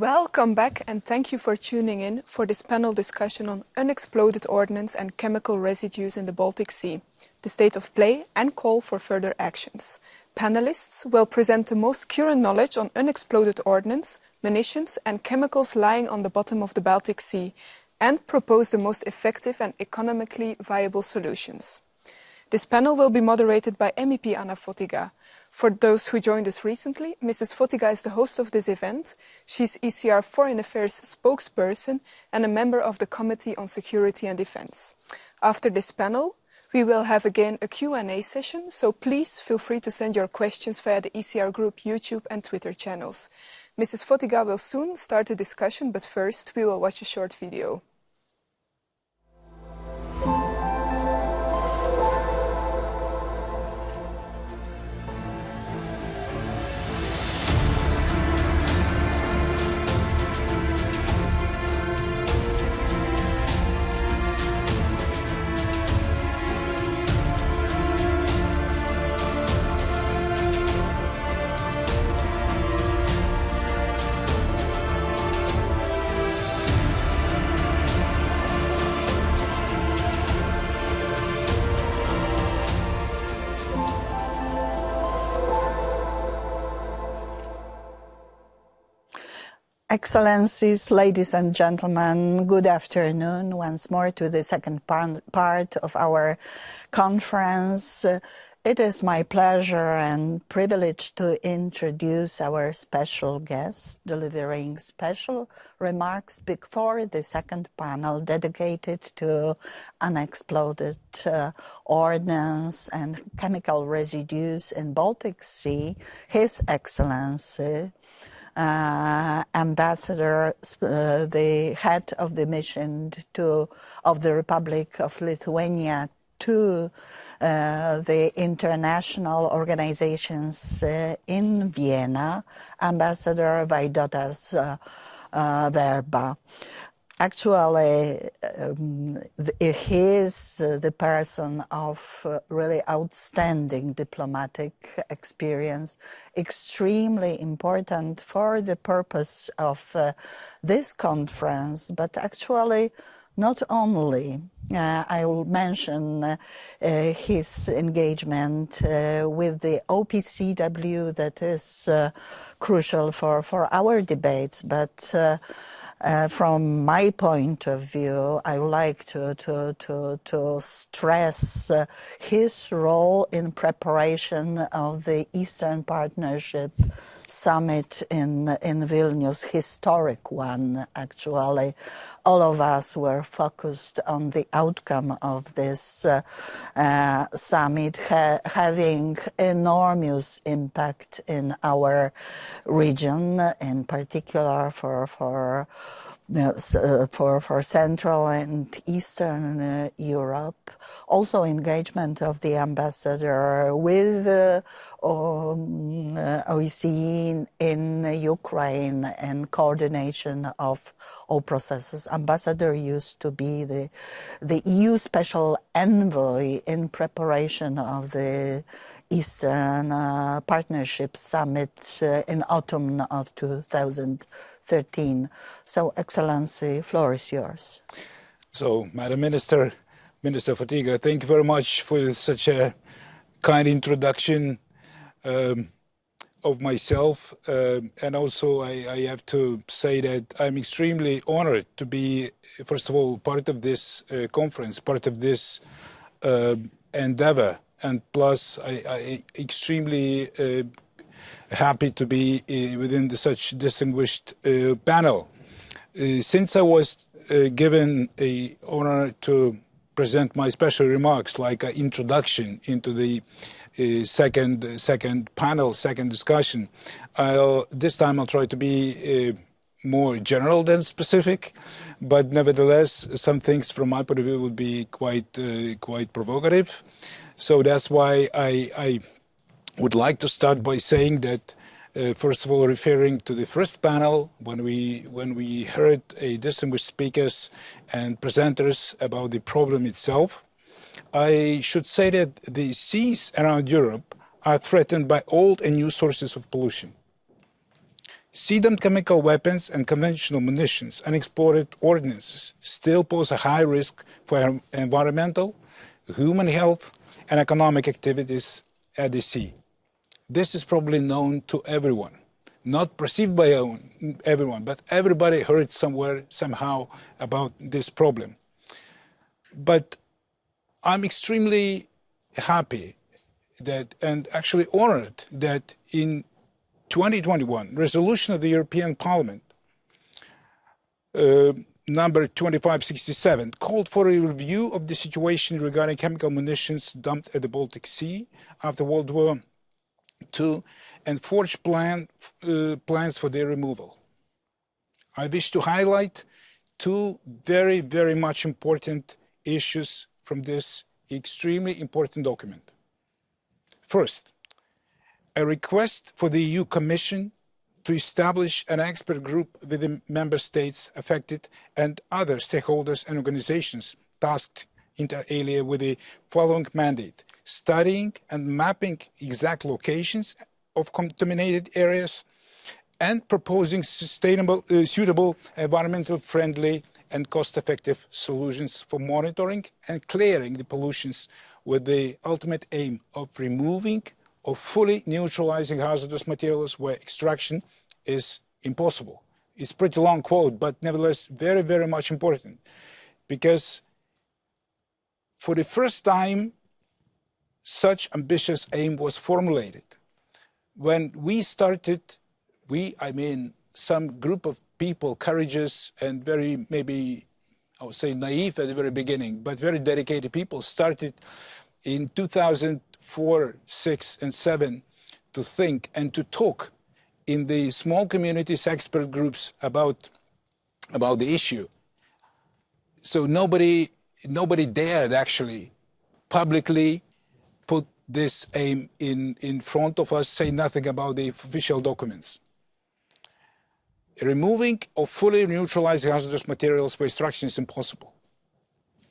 Welcome back and thank you for tuning in for this panel discussion on unexploded ordnance and chemical residues in the Baltic Sea, the state of play and call for further actions. Panelists will present the most current knowledge on unexploded ordnance, munitions and chemicals lying on the bottom of the Baltic Sea and propose the most effective and economically viable solutions. This panel will be moderated by MEP Anna Fotyga. For those who joined us recently, Mrs. Fotyga is the host of this event. She's ECR Foreign Affairs spokesperson and a member of the Committee on Security and Defence. After this panel, we will have again a Q&A session, so please feel free to send your questions via the ECR Group YouTube and Twitter channels. Mrs. Fotyga will soon start the discussion, but first we will watch a short video. Excellencies, ladies and gentlemen, good afternoon once more to the second part of our conference. It is my pleasure and privilege to introduce our special guest, delivering special remarks before the second panel dedicated to unexploded ordnance and chemical residues in Baltic Sea, His Excellency, Ambassador, the head of the mission of the Republic of Lithuania to the international organizations in Vienna, Ambassador Vaidotas Verba. Actually, he is the person of really outstanding diplomatic experience, extremely important for the purpose of this conference, but actually not only. I will mention his engagement with the OPCW that is crucial for our debates, but from my point of view, I would like to stress his role in preparation of the Eastern Partnership Summit in Vilnius, historic one, actually. All of us were focused on the outcome of this summit, having enormous impact in our region, in particular for Central and Eastern Europe. Also engagement of the ambassador with OSCE in Ukraine and coordination of all processes. Ambassador used to be the EU special envoy in preparation of the Eastern Partnership Summit in autumn of 2013. So, Excellency, floor is yours. So, Madam Minister, Minister Fotyga, thank you very much for such a kind introduction of myself. And also, I have to say that I'm extremely honored to be, first of all, part of this conference, part of this endeavor. And plus, I extremely happy to be within such distinguished panel. Since I was given an honor to present my special remarks, like an introduction into the second panel, second discussion, this time I'll try to be more general than specific, but nevertheless, some things from my point of view would be quite provocative. So that's why I would like to start by saying that, first of all, referring to the first panel, when we heard distinguished speakers and presenters about the problem itself, I should say that the seas around Europe are threatened by old and new sources of pollution. Seeded chemical weapons and conventional munitions, unexploded ordnances, still pose a high risk for environmental, human health, and economic activities at the sea. This is probably known to everyone, not perceived by everyone, but everybody heard somewhere, somehow, about this problem. But I'm extremely happy that, and actually honored, that in 2021 resolution of the European Parliament, number 2567, called for a review of the situation regarding chemical munitions dumped at the Baltic Sea after World War II and forged plans for their removal. I wish to highlight two very, very much important issues from this extremely important document. First, a request for the EU Commission to establish an expert group with the member states affected and other stakeholders and organizations tasked inter alia with the following mandate: studying and mapping exact locations of contaminated areas and proposing sustainable, suitable, environmental friendly and cost-effective solutions for monitoring and clearing the pollutions, with the ultimate aim of removing or fully neutralizing hazardous materials where extraction is impossible. It's a pretty long quote, but nevertheless very, very much important, because for the first time such ambitious aim was formulated. When we started, I mean some group of people, courageous and very, maybe I would say naive at the very beginning, but very dedicated people, started in 2004, 6, and 7 to think and to talk in the small communities, expert groups about the issue. So nobody dared actually publicly put this aim in front of us, say nothing about the official documents. Removing or fully neutralizing hazardous materials where extraction is impossible.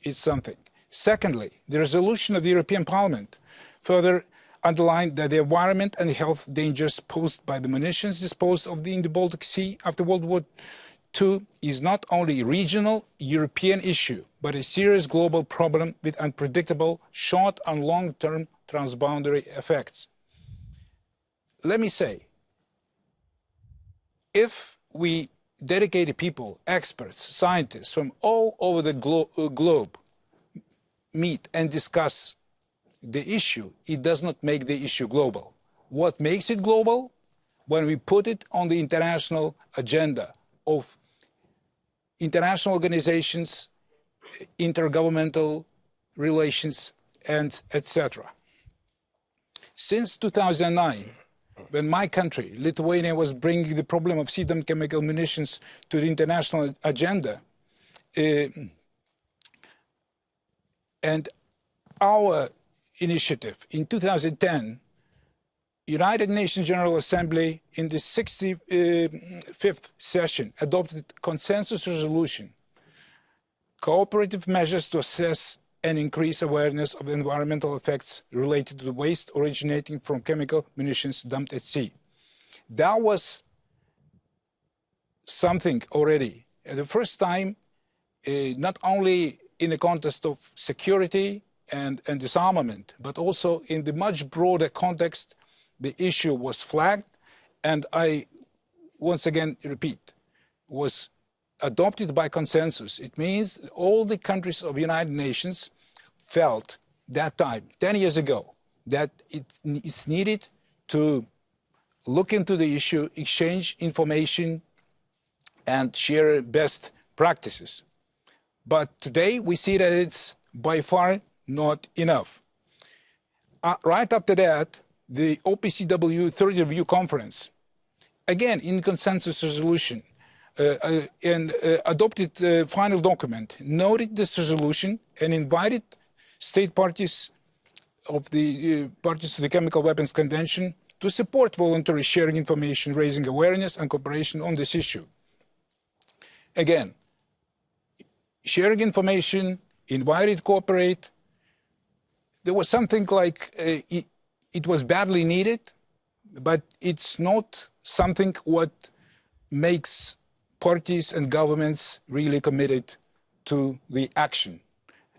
It's something. Secondly, the resolution of the European Parliament further underlined that the environment and health dangers posed by the munitions disposed of in the Baltic Sea after World War II is not only a regional European issue, but a serious global problem with unpredictable short and long-term transboundary effects. Let me say, if we dedicated people, experts, scientists from all over the globe meet and discuss the issue, it does not make the issue global. What makes it global? When we put it on the international agenda of international organizations, intergovernmental relations, and etc. Since 2009, when my country, Lithuania, was bringing the problem of seeded chemical munitions to the international agenda, and our initiative in 2010, United Nations General Assembly in the 65th session adopted consensus resolution, cooperative measures to assess and increase awareness of environmental effects related to the waste originating from chemical munitions dumped at sea. That was something already. At the first time, not only in the context of security and disarmament, but also in the much broader context, the issue was flagged, and I once again repeat, was adopted by consensus. It means all the countries of the United Nations felt that time, 10 years ago, that it's needed to look into the issue, exchange information, and share best practices. But today we see that it's by far not enough. Right after that, the OPCW Third Review Conference, again in consensus resolution, and adopted the final document, noted this resolution and invited state parties of the parties to the Chemical Weapons Convention to support voluntary sharing information, raising awareness and cooperation on this issue. Again, sharing information, invited to cooperate. There was something like it was badly needed, but it's not something what makes parties and governments really committed to the action.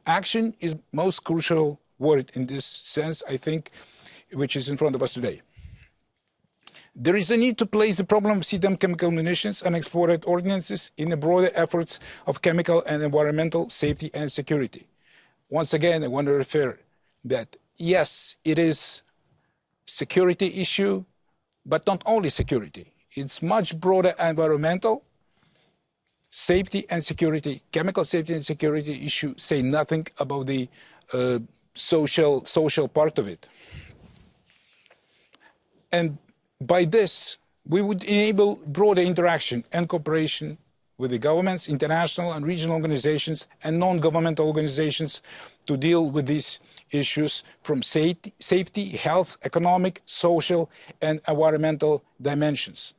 Action is most crucial word in this sense, I think, which is in front of us today. There is a need to place the problem of CDM chemical munitions and exploded ordnances in the broader efforts of chemical and environmental safety and security. Once again, I want to refer that, yes, it is security issue, but not only security. It's much broader environmental safety and security, chemical safety and security issue, say nothing about the social part of it. And by this, we would enable broader interaction and cooperation with the governments, international and regional organizations, and non-governmental organizations to deal with these issues from safety, health, economic, social, and environmental dimensions.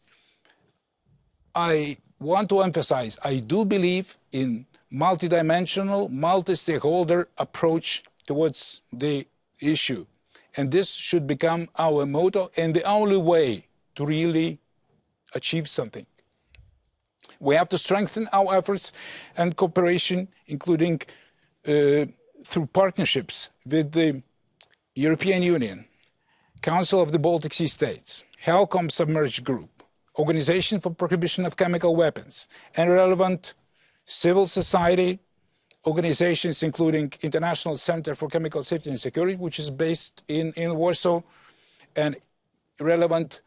I want to emphasize, I do believe in multidimensional, multi-stakeholder approach towards the issue. And this should become our motto and the only way to really achieve something. We have to strengthen our efforts and cooperation, including through partnerships with the European Union, Council of the Baltic Sea States, HELCOM Submerged Group, Organization for Prohibition of Chemical Weapons, and relevant civil society organizations, including International Center for Chemical Safety and Security, which is based in Warsaw, and relevant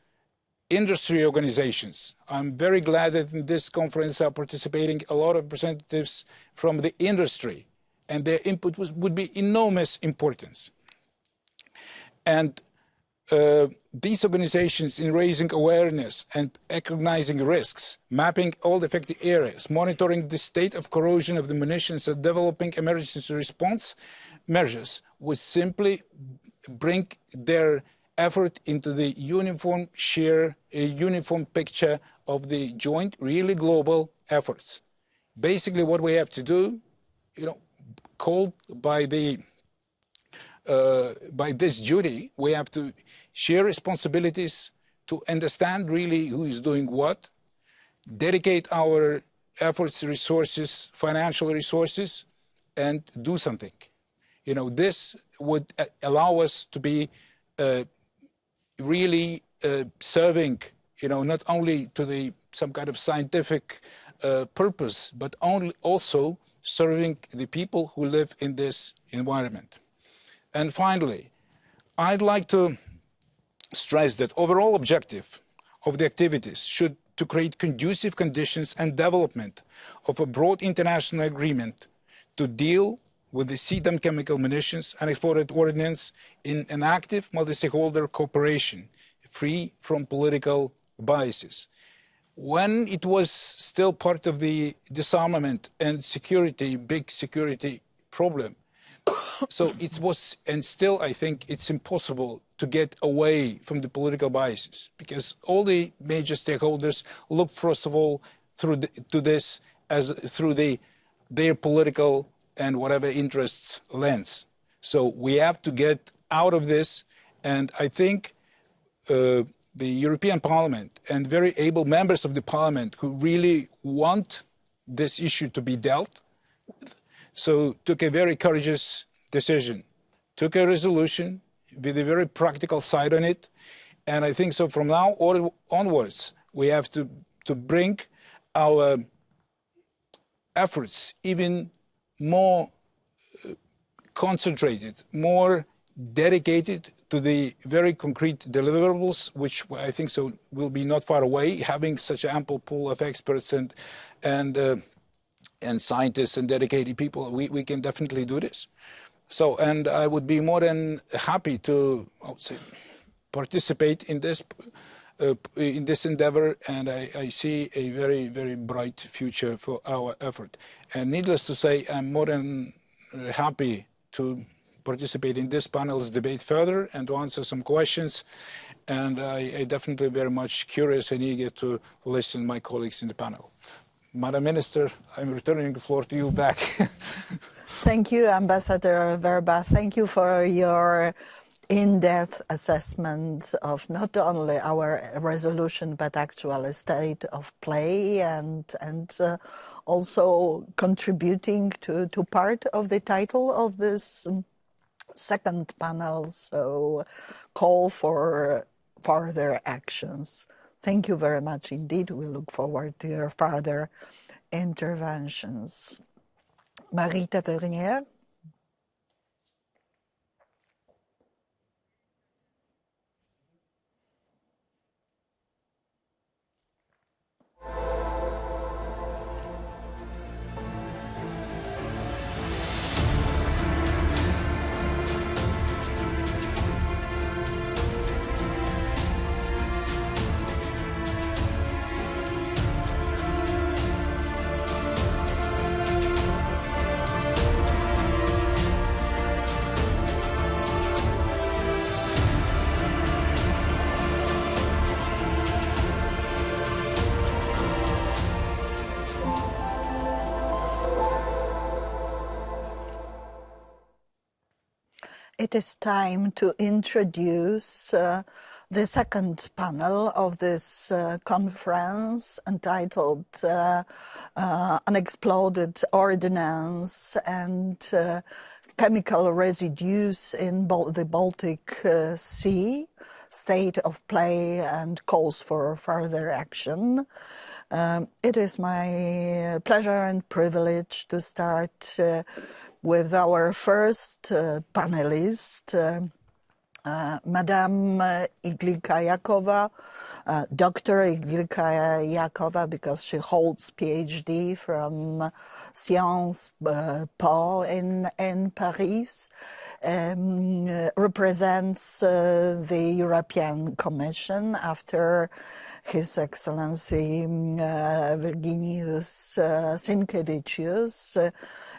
industry organizations. I'm very glad that in this conference are participating a lot of representatives from the industry, and their input would be enormous importance. And these organizations in raising awareness and recognizing risks, mapping all the affected areas, monitoring the state of corrosion of the munitions and developing emergency response measures would simply bring their effort into the uniform uniform picture of the joint, really global efforts. Basically what we have to do, called by this duty, we have to share responsibilities to understand really who is doing what, dedicate our efforts, resources, financial resources, and do something. This would allow us to be really serving, not only to some kind of scientific purpose, but also serving the people who live in this environment. And finally, I'd like to stress that overall objective of the activities should to create conducive conditions and development of a broad international agreement to deal with the CDM chemical munitions and exploded ordnance in an active multi-stakeholder cooperation, free from political biases. When it was still part of the disarmament and security, big security problem, so it was, and still I think it's impossible to get away from the political biases, because all the major stakeholders look first of all through to this as through their political and whatever interests lens. So we have to get out of this, and I think the European Parliament and very able members of the Parliament who really want this issue to be dealt with, so took a very courageous decision, took a resolution with a very practical side on it. And I think so from now onwards, we have to bring our efforts even more concentrated, more dedicated to the very concrete deliverables, which I think so will be not far away, having such an ample pool of experts and scientists and dedicated people. We can definitely do this. So, and I would be more than happy to, I would say, participate in this endeavor, and I see a very, very bright future for our effort. And needless to say, I'm more than happy to participate in this panel's debate further and to answer some questions. And I definitely very much curious and eager to listen to my colleagues in the panel. Madam Minister, I'm returning the floor to you back. Thank you, Ambassador Verba. Thank you for your in-depth assessment of not only our resolution but actual state of play, and also contributing to part of the title of this second panel, so call for further actions. Thank you very much indeed. We look forward to your further interventions. Marie Tavernier. It is time to introduce the second panel of this conference entitled Unexploded Ordnance and Chemical Residues in the Baltic Sea, State of Play and Calls for Further Action. It is my pleasure and privilege to start with our first panelist, Madame Iglika Yakova, Dr. Iglika Yakova, because she holds PhD from Sciences Po in Paris, represents the European Commission after His Excellency Virginijus Sinkevicius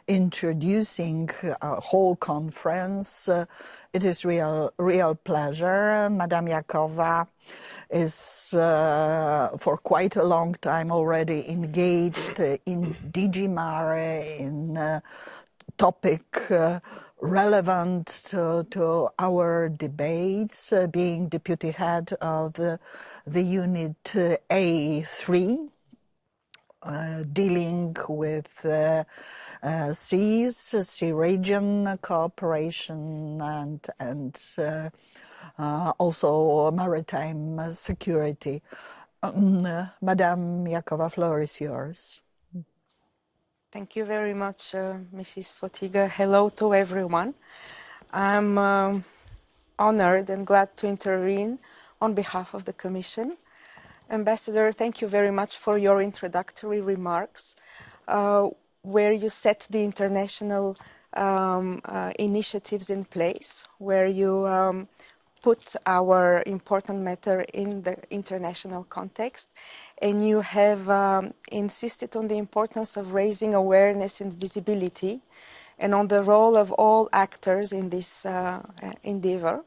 introducing a whole conference. It is real pleasure. Madame Yakova is for quite a long time already engaged in DG Mare, in topic relevant to our debates, being deputy head of the unit A3, dealing with seas, sea region cooperation, and also maritime security. Madame Yakova, floor is yours. Thank you very much, Mrs. Fotyga. Hello to everyone. I'm honored and glad to intervene on behalf of the Commission. Ambassador, thank you very much for your introductory remarks, where you set the international initiatives in place, where you put our important matter in the international context, and you have insisted on the importance of raising awareness and visibility, and on the role of all actors in this endeavor.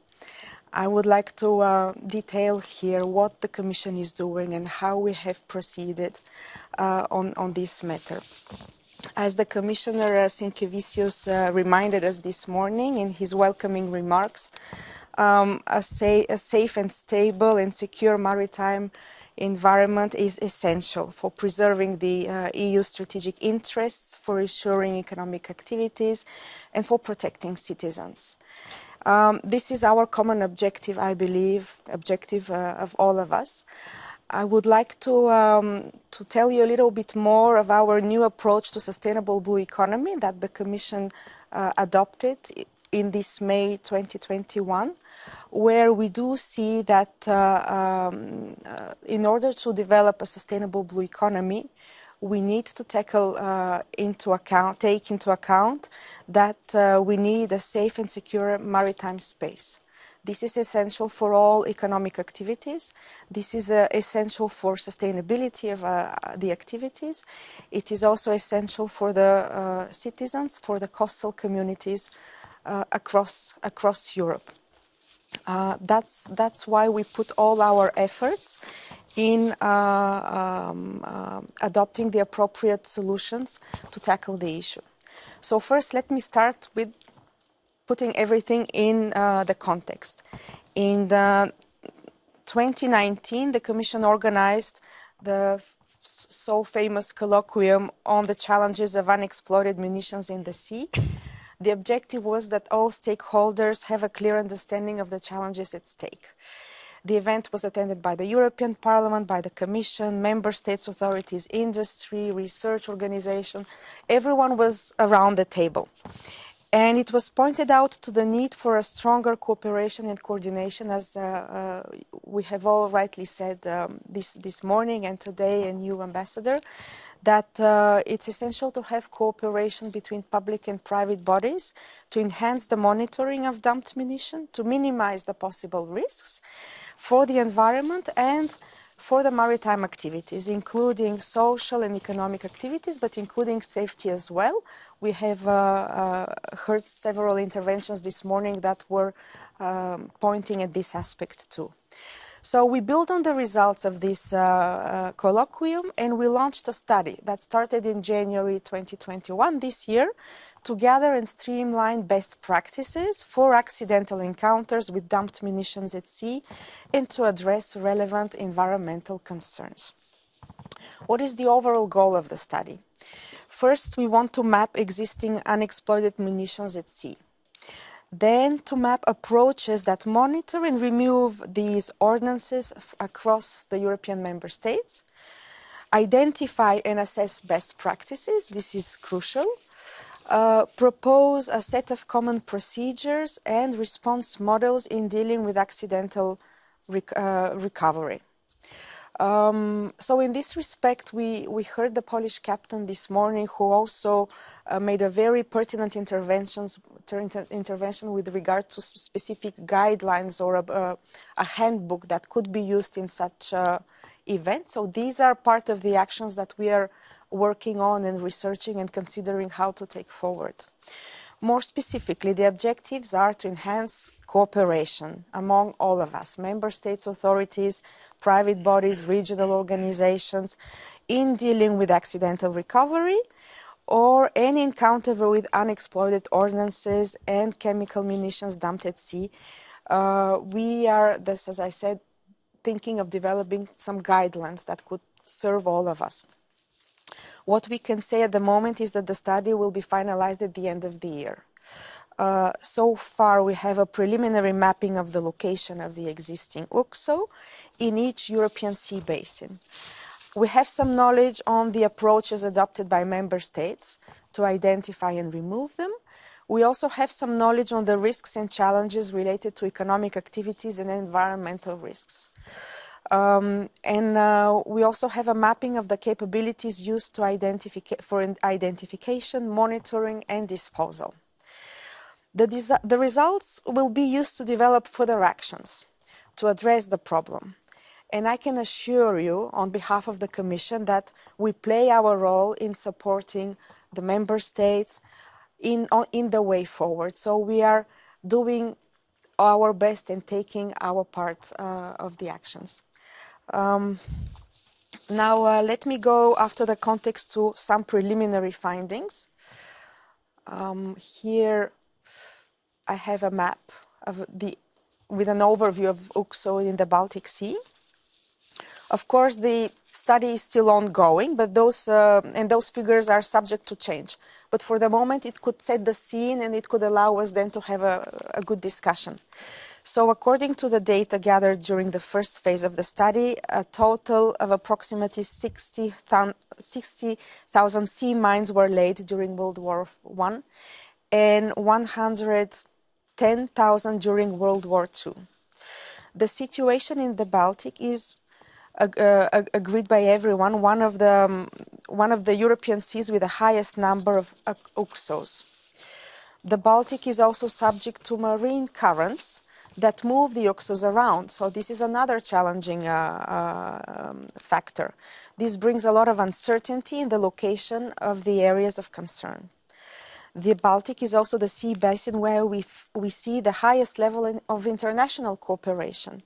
I would like to detail here what the Commission is doing and how we have proceeded on this matter. As the Commissioner Sinkevicius reminded us this morning in his welcoming remarks, a safe and stable and secure maritime environment is essential for preserving the EU strategic interests, for ensuring economic activities, and for protecting citizens. This is our common objective, I believe, objective of all of us. I would like to tell you a little bit more of our new approach to sustainable blue economy that the Commission adopted in this May 2021, where we do see that in order to develop a sustainable blue economy, we need to take into account that we need a safe and secure maritime space. This is essential for all economic activities. This is essential for sustainability of the activities. It is also essential for the citizens, for the coastal communities across Europe. That's why we put all our efforts in adopting the appropriate solutions to tackle the issue. So first, let me start with putting everything in the context. In 2019, the Commission organized the so famous colloquium on the challenges of unexploded munitions in the sea. The objective was that all stakeholders have a clear understanding of the challenges at stake. The event was attended by the European Parliament, by the Commission, member states, authorities, industry, research organization. Everyone was around the table. And it was pointed out to the need for a stronger cooperation and coordination, as we have all rightly said this morning and today, and you, Ambassador, that it's essential to have cooperation between public and private bodies to enhance the monitoring of dumped munition, to minimize the possible risks for the environment and for the maritime activities, including social and economic activities, but including safety as well. We have heard several interventions this morning that were pointing at this aspect too. So we built on the results of this colloquium, and we launched a study that started in January 2021 this year to gather and streamline best practices for accidental encounters with dumped munitions at sea and to address relevant environmental concerns. What is the overall goal of the study? First, we want to map existing unexploded munitions at sea. Then to map approaches that monitor and remove these ordnances across the European member states. Identify and assess best practices, this is crucial. Propose a set of common procedures and response models in dealing with accidental recovery. So in this respect, we heard the Polish captain this morning, who also made a very pertinent intervention with regard to specific guidelines or a handbook that could be used in such events. So these are part of the actions that we are working on and researching and considering how to take forward. More specifically, the objectives are to enhance cooperation among all of us, member states, authorities, private bodies, regional organizations, in dealing with accidental recovery or any encounter with unexploded ordnances and chemical munitions dumped at sea. We are, as I said, thinking of developing some guidelines that could serve all of us. What we can say at the moment is that the study will be finalized at the end of the year. So far, we have a preliminary mapping of the location of the existing UXO in each European sea basin. We have some knowledge on the approaches adopted by member states to identify and remove them. We also have some knowledge on the risks and challenges related to economic activities and environmental risks. We also have a mapping of the capabilities used to for identification, monitoring, and disposal. The results will be used to develop further actions to address the problem. And I can assure you, on behalf of the Commission, that we play our role in supporting the member states in the way forward. So we are doing our best and taking our part of the actions. Now, let me go after the context to some preliminary findings. Here I have a map of with an overview of UXO in the Baltic Sea. Of course, the study is still ongoing, but those figures are subject to change. But for the moment, it could set the scene and it could allow us then to have a good discussion. So according to the data gathered during the first phase of the study, a total of approximately 60,000 sea mines were laid during World War I and 110,000 during World War II. The situation in the Baltic is agreed by everyone, one of the European seas with the highest number of UXOs. The Baltic is also subject to marine currents that move the UXOs around. So this is another challenging factor. This brings a lot of uncertainty in the location of the areas of concern. The Baltic is also the sea basin where we see the highest level of international cooperation.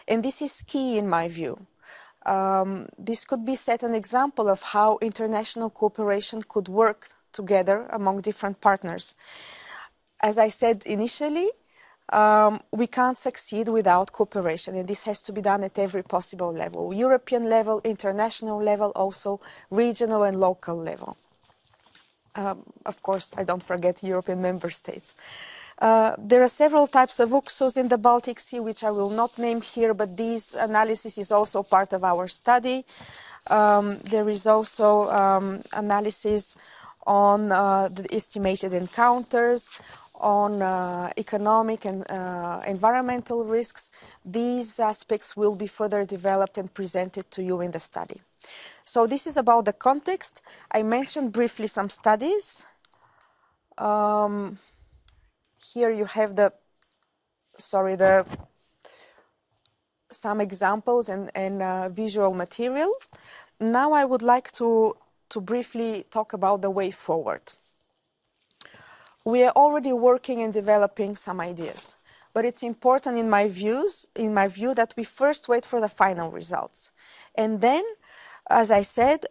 And this is key in my view. This could be set an example of how international cooperation could work together among different partners. as I said initially, we can't succeed without cooperation, and this has to be done at every possible level, European level, international level, also regional and local level. Of course, I don't forget European member states. There are several types of UXOs in the Baltic Sea, which I will not name here, but this analysis is also part of our study. There is also analysis on the estimated encounters, on economic and environmental risks. These aspects will be further developed and presented to you in the study. So this is about the context. I mentioned briefly some studies. Here you have some examples and visual material. Now I would like to briefly talk about the way forward. We are already working and developing some ideas, but it's important in my view that we first wait for the final results. And then, as I said,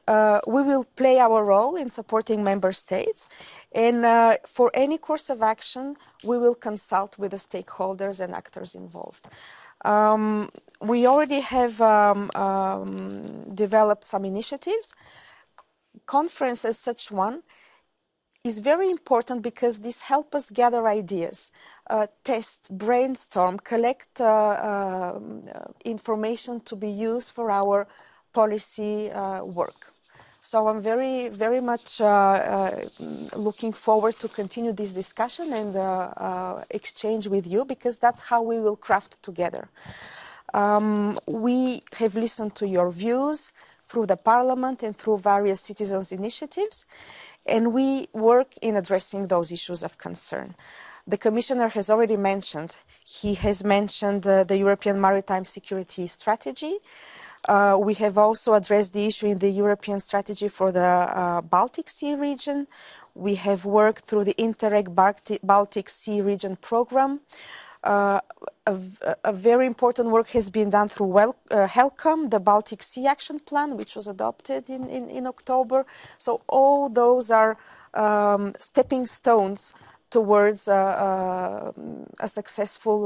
we will play our role in supporting member states. And for any course of action, we will consult with the stakeholders and actors involved. We already have developed some initiatives. Conference as such one is very important because this helps us gather ideas, test, brainstorm, collect information to be used for our policy work. So I'm very, very much looking forward to continue this discussion and exchange with you, because that's how we will craft together. We have listened to your views through the Parliament and through various citizens' initiatives, and we work in addressing those issues of concern. The Commissioner has already mentioned, the European Maritime Security Strategy. We have also addressed the issue in the European strategy for the Baltic Sea region. We have worked through the Interreg Baltic Sea region program. A very important work has been done through HELCOM, the Baltic Sea Action Plan, which was adopted in October. So all those are stepping stones towards a successful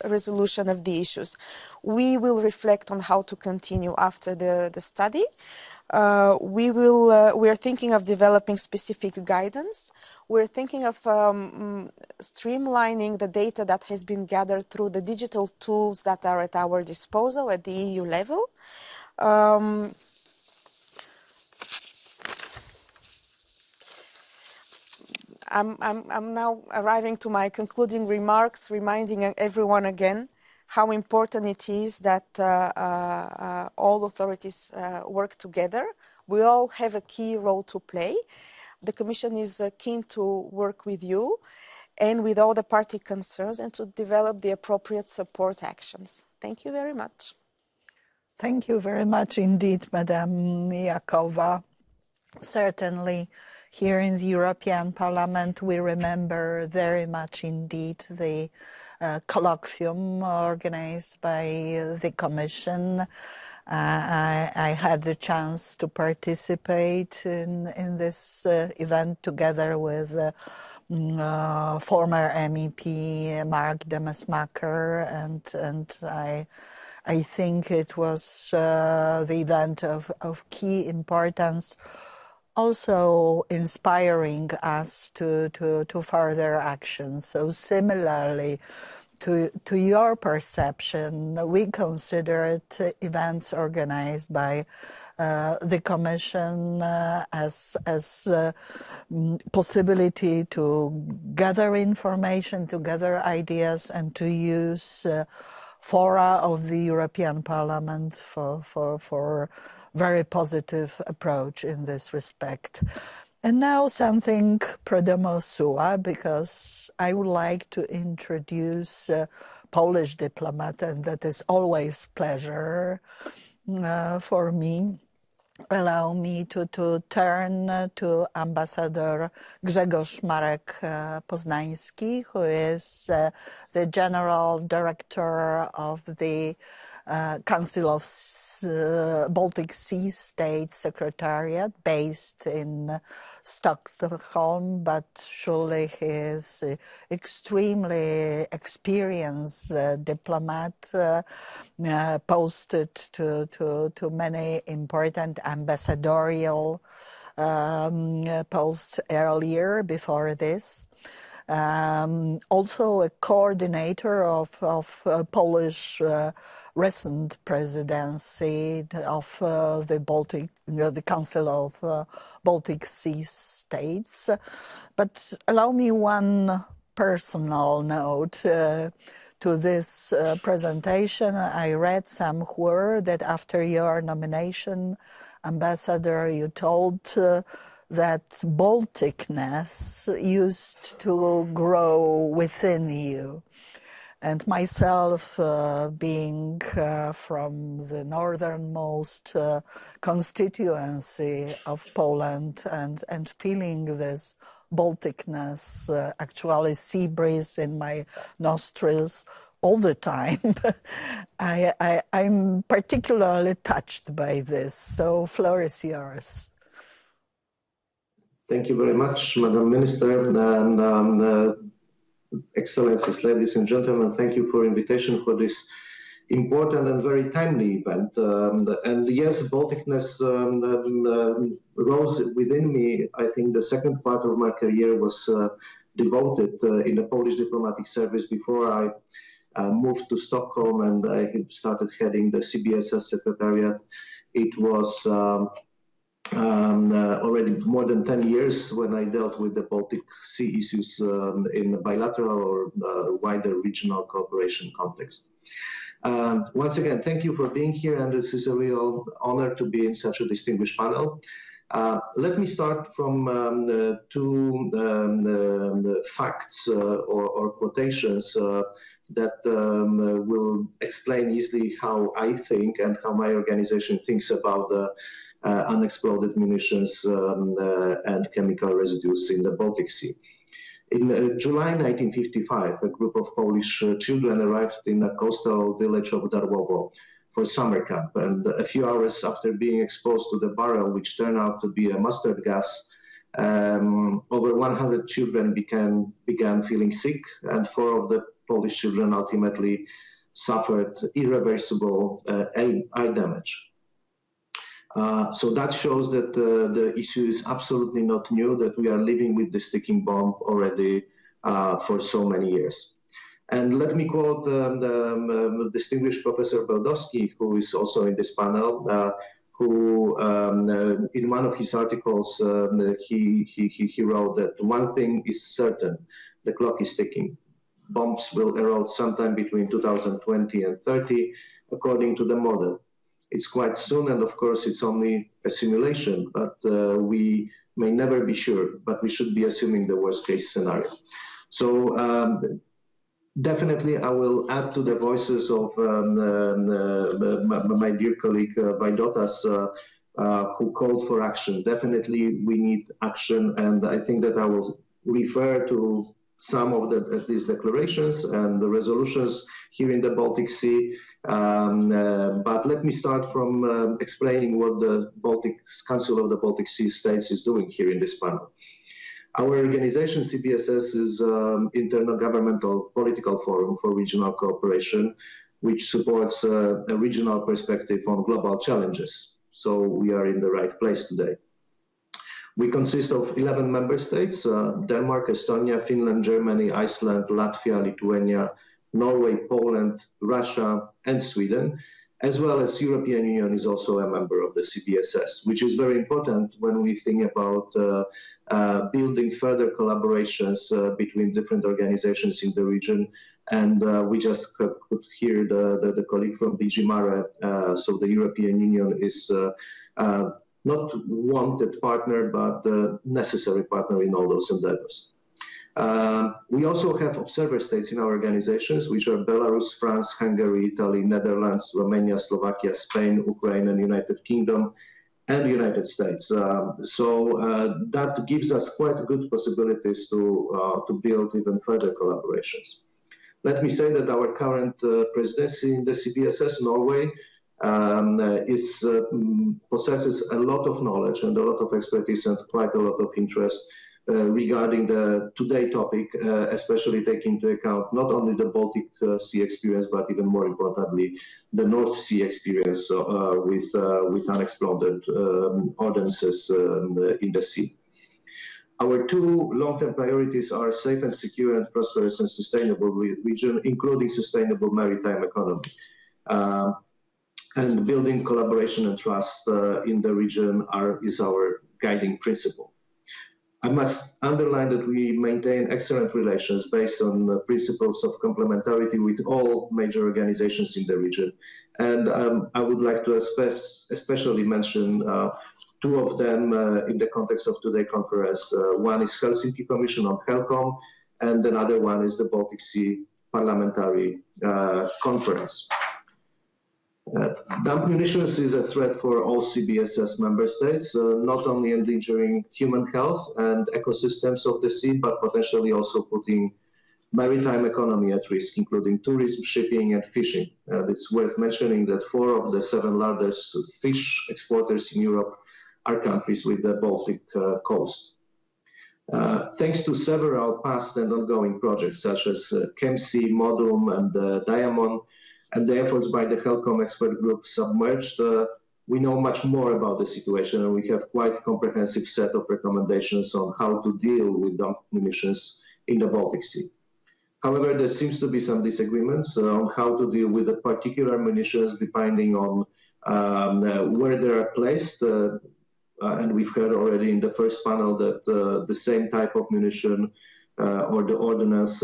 resolution of the issues. We will reflect on how to continue after the study. We are thinking of developing specific guidance. We're thinking of streamlining the data that has been gathered through the digital tools that are at our disposal at the EU level. I'm now arriving to my concluding remarks, reminding everyone again how important it is that all authorities work together. We all have a key role to play. The Commission is keen to work with you and with all the party concerns and to develop the appropriate support actions. Thank you very much. Thank you very much indeed, Madam Jakova. Certainly, here in the European Parliament, we remember very much indeed the colloquium organized by the Commission. I had the chance to participate in this event together with former MEP Mark Demesmaeker, and I think it was the event of key importance, also inspiring us to further action. So similarly to your perception, we considered events organized by the Commission as possibility to gather information, to gather ideas, and to use fora of the European Parliament for very positive approach in this respect. And now something pro domo sua, because I would like to introduce a Polish diplomat, and that is always pleasure for me. Allow me to turn to Ambassador Grzegorz Marek Poznański, who is the General Director of the Council of Baltic Sea States Secretariat based in Stockholm, but surely he is extremely experienced diplomat, posted to many important ambassadorial posts earlier before this. Also a coordinator of Polish recent presidency of the Baltic, the Council of Baltic Sea States. But allow me one personal note to this presentation. I read somewhere that after your nomination, Ambassador, you told that Balticness used to grow within you. And myself, being from the northernmost constituency of Poland and feeling this Balticness, actually sea breeze in my nostrils all the time, I'm particularly touched by this. So, floor is yours. Thank you very much, Madam Minister, and Excellencies, ladies and gentlemen. Thank you for invitation for this important and very timely event. And yes, Balticness rose within me. I think the second part of my career was devoted in the Polish diplomatic service before I moved to Stockholm and I started heading the CBSS Secretariat. It was already more than 10 years when I dealt with the Baltic Sea issues in a bilateral or wider regional cooperation context. Once again, thank you for being here, and this is a real honor to be in such a distinguished panel. Let me start from two facts or quotations that will explain easily how I think and how my organization thinks about the unexploded munitions and chemical residues in the Baltic Sea. In July 1955, a group of Polish children arrived in a coastal village of Darłowo for summer camp, and a few hours after being exposed to the barrel, which turned out to be a mustard gas, over 100 children began feeling sick, and 4 of the Polish children ultimately suffered irreversible eye damage. So that shows that the issue is absolutely not new, that we are living with the sticking bomb already for so many years. And let me quote the distinguished Professor Beldowski, who is also in this panel, who in one of his articles, he wrote that one thing is certain, the clock is ticking. Bombs will erode sometime between 2020 and 30, according to the model. It's quite soon, and of course it's only a simulation, but we may never be sure, but we should be assuming the worst case scenario. So definitely I will add to the voices of my dear colleague Vaidotas, who called for action. Definitely we need action, and I think that I will refer to some of these declarations and the resolutions here in the Baltic Sea. But let me start from explaining what the Council of the Baltic Sea States is doing here in this panel. Our organization, CBSS, is intergovernmental political forum for regional cooperation, which supports a regional perspective on global challenges. So we are in the right place today. We consist of 11 member states, Denmark, Estonia, Finland, Germany, Iceland, Latvia, Lithuania, Norway, Poland, Russia, and Sweden, as well as European Union is also a member of the CBSS, which is very important when we think about building further collaborations between different organizations in the region. And we just could hear the colleague from DG Mare, so the European Union is not wanted partner, but the necessary partner in all those endeavors. We also have observer states in our organizations, which are Belarus, France, Hungary, Italy, Netherlands, Romania, Slovakia, Spain, Ukraine, and United Kingdom, and United States. So that gives us quite good possibilities to build even further collaborations. Let me say that our current presidency in the CBSS, Norway, possesses a lot of knowledge and a lot of expertise and quite a lot of interest regarding the today topic, especially taking into account not only the Baltic Sea experience, but even more importantly, the North Sea experience with unexploded ordnances in the sea. Our two long-term priorities are safe and secure and prosperous and sustainable region, including sustainable maritime economy. And building collaboration and trust in the region is our guiding principle. I must underline that we maintain excellent relations based on principles of complementarity with all major organizations in the region. And I would like to especially mention two of them in the context of today's conference. One is Helsinki Commission on HELCOM, and another one is the Baltic Sea Parliamentary Conference. Dump munitions is a threat for all CBSS member states, not only endangering human health and ecosystems of the sea, but potentially also putting maritime economy at risk, including tourism, shipping, and fishing. It's worth mentioning that 4 of the 7 largest fish exporters in Europe are countries with the Baltic coast. Thanks to several past and ongoing projects, such as ChemSea, Modum, and Diamond, and the efforts by the HELCOM expert group Submerged, we know much more about the situation, and we have quite a comprehensive set of recommendations on how to deal with dump munitions in the Baltic Sea. However, there seems to be some disagreements on how to deal with the particular munitions depending on where they are placed. And we've heard already in the first panel that the same type of munition or the ordnance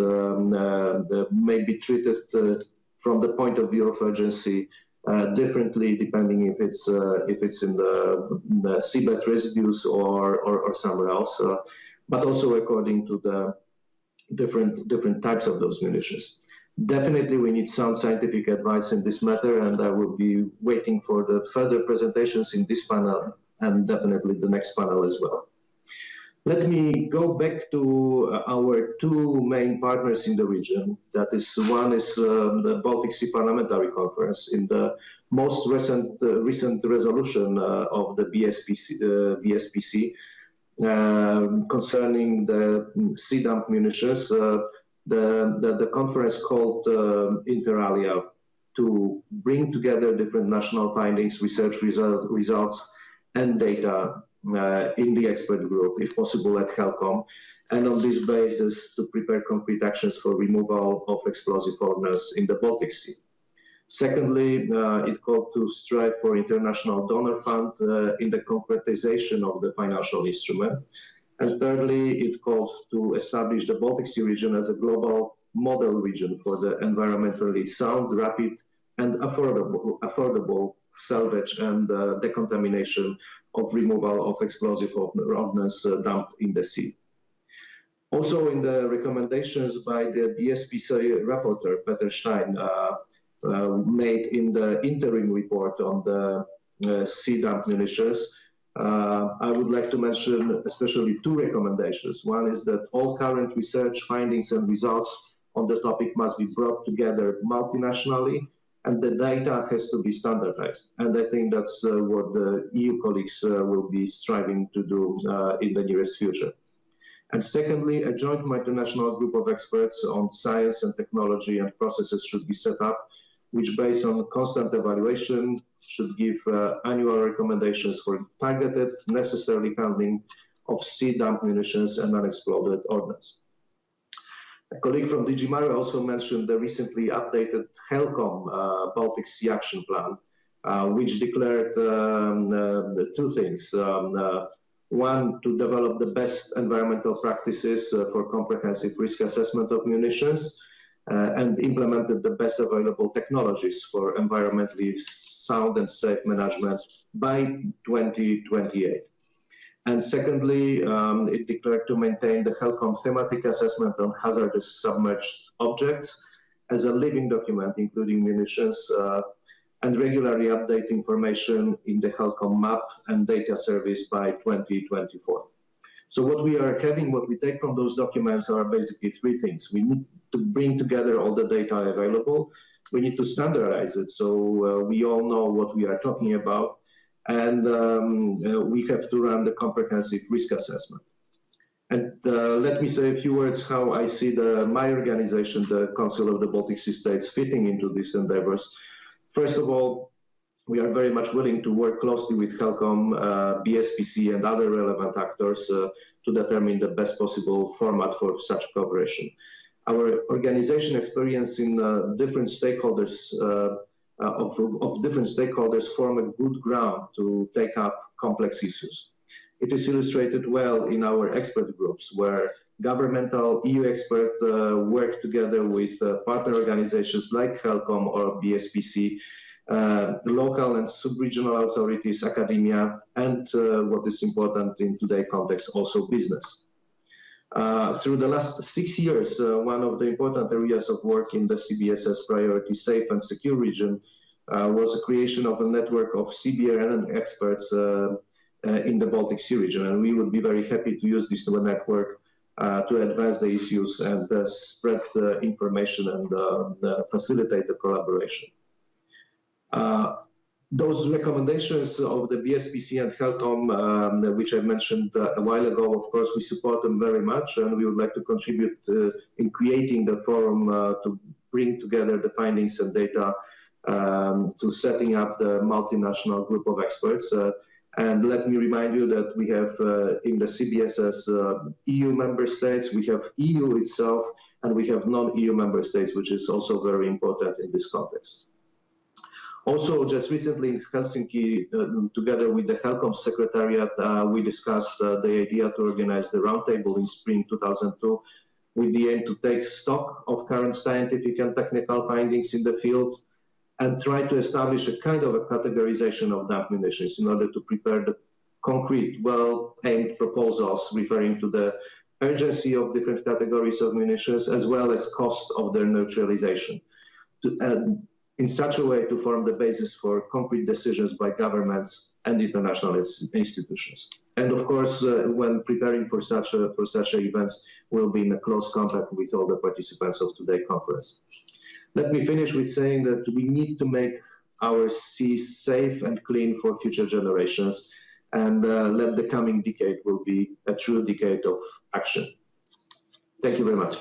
may be treated from the point of view of urgency differently, depending if it's in the seabed residues or somewhere else, but also according to the different types of those munitions. Definitely, we need sound scientific advice in this matter, and I will be waiting for the further presentations in this panel and definitely the next panel as well. Let me go back to our two main partners in the region. That is, one is the Baltic Sea Parliamentary Conference. In the most recent resolution of the BSPC concerning the sea dump munitions, the conference called inter alia to bring together different national findings, research results, and data in the expert group, if possible at HELCOM, and on this basis to prepare concrete actions for removal of explosive ordnance in the Baltic Sea. Secondly, it called to strive for international donor fund in the concretization of the financial instrument. And thirdly, it called to establish the Baltic Sea region as a global model region for the environmentally sound, rapid, and affordable salvage and decontamination of removal of explosive ordnance dumped in the sea. Also, in the recommendations by the BSPC rapporteur, Peter Stein, made in the interim report on the sea dump munitions, I would like to mention especially two recommendations. One is that all current research findings and results on the topic must be brought together multinationally, and the data has to be standardized. And I think that's what the EU colleagues will be striving to do in the nearest future. And secondly, a joint multinational group of experts on science and technology and processes should be set up, which based on constant evaluation should give annual recommendations for targeted, necessary handling of sea dump munitions and unexploded ordnance. A colleague from DG Mare also mentioned the recently updated HELCOM Baltic Sea Action Plan, which declared two things. One, to develop the best environmental practices for comprehensive risk assessment of munitions, and implemented the best available technologies for environmentally sound and safe management by 2028. And secondly, it declared to maintain the HELCOM thematic assessment on hazardous submerged objects as a living document, including munitions, and regularly update information in the HELCOM map and data service by 2024. So what we are having, what we take from those documents are basically three things. We need to bring together all the data available. We need to standardize it so we all know what we are talking about. And we have to run the comprehensive risk assessment. And let me say a few words how I see my organization, the Council of the Baltic Sea States, fitting into these endeavors. First of all, we are very much willing to work closely with HELCOM, BSPC, and other relevant actors to determine the best possible format for such cooperation. Our organization experience in different stakeholders of different stakeholders form a good ground to take up complex issues. It is illustrated well in our expert groups, where governmental EU experts work together with partner organizations like HELCOM or BSPC, local and sub-regional authorities, academia, and what is important in today's context, also business. Through the last 6 years, one of the important areas of work in the CBSS priority safe and secure region was the creation of a network of CBRN experts in the Baltic Sea region, and we would be very happy to use this network to advance the issues and spread the information and facilitate the collaboration. Those recommendations of the BSPC and HELCOM, which I mentioned a while ago, of course, we support them very much, and we would like to contribute in creating the forum to bring together the findings and data to setting up the multinational group of experts. And let me remind you that we have in the CBSS EU member states, we have EU itself, and we have non-EU member states, which is also very important in this context. Also, just recently in Helsinki, together with the HELCOM Secretariat, we discussed the idea to organize the roundtable in spring 2002 with the aim to take stock of current scientific and technical findings in the field and try to establish a kind of a categorization of damp munitions in order to prepare the concrete, well-aimed proposals referring to the urgency of different categories of munitions as well as cost of their neutralization. In such a way to form the basis for concrete decisions by governments and international institutions. And of course, when preparing for such events, we'll be in close contact with all the participants of today's conference. Let me finish with saying that we need to make our seas safe and clean for future generations, and let the coming decade will be a true decade of action. Thank you very much.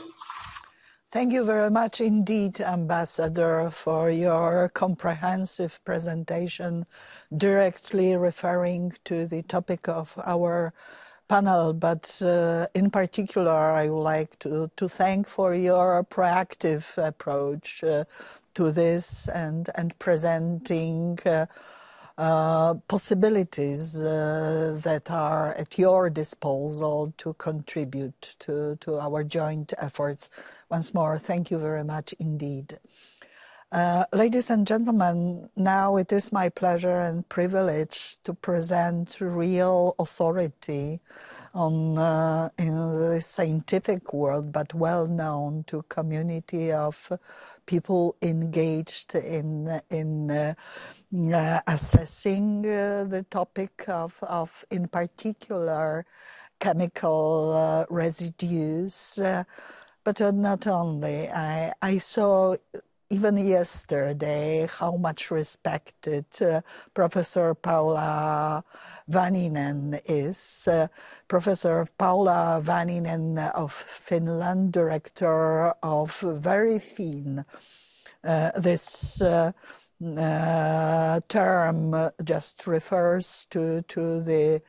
Thank you very much indeed, Ambassador, for your comprehensive presentation, directly referring to the topic of our panel. But in particular, I would like to thank for your proactive approach to this and presenting possibilities that are at your disposal to contribute to our joint efforts. Once more, thank you very much indeed. Ladies and gentlemen, now it is my pleasure and privilege to present real authority on in the scientific world, but well known to community of people engaged in assessing the topic of in particular chemical residues, but not only. I saw even yesterday how much respected Professor Paula Vaninen is. Professor Paula Vaninen of Finland, director of very FIN. This term just refers to the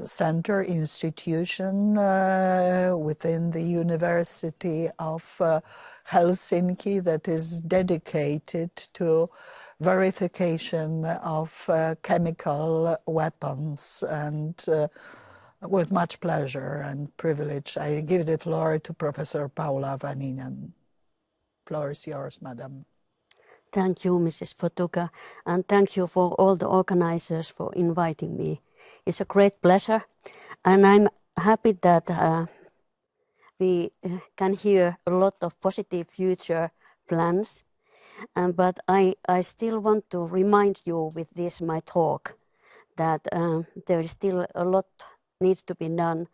center institution within the University of Helsinki that is dedicated to verification of chemical weapons. And with much pleasure and privilege, I give the floor to Professor Paula Vaninen. Floor is yours, madam. Thank you, Mrs. Fotuka, and thank you for all the organizers for inviting me. It's a great pleasure, and I'm happy that we can hear a lot of positive future plans. But I still want to remind you with this, my talk, that there is still a lot needs to be done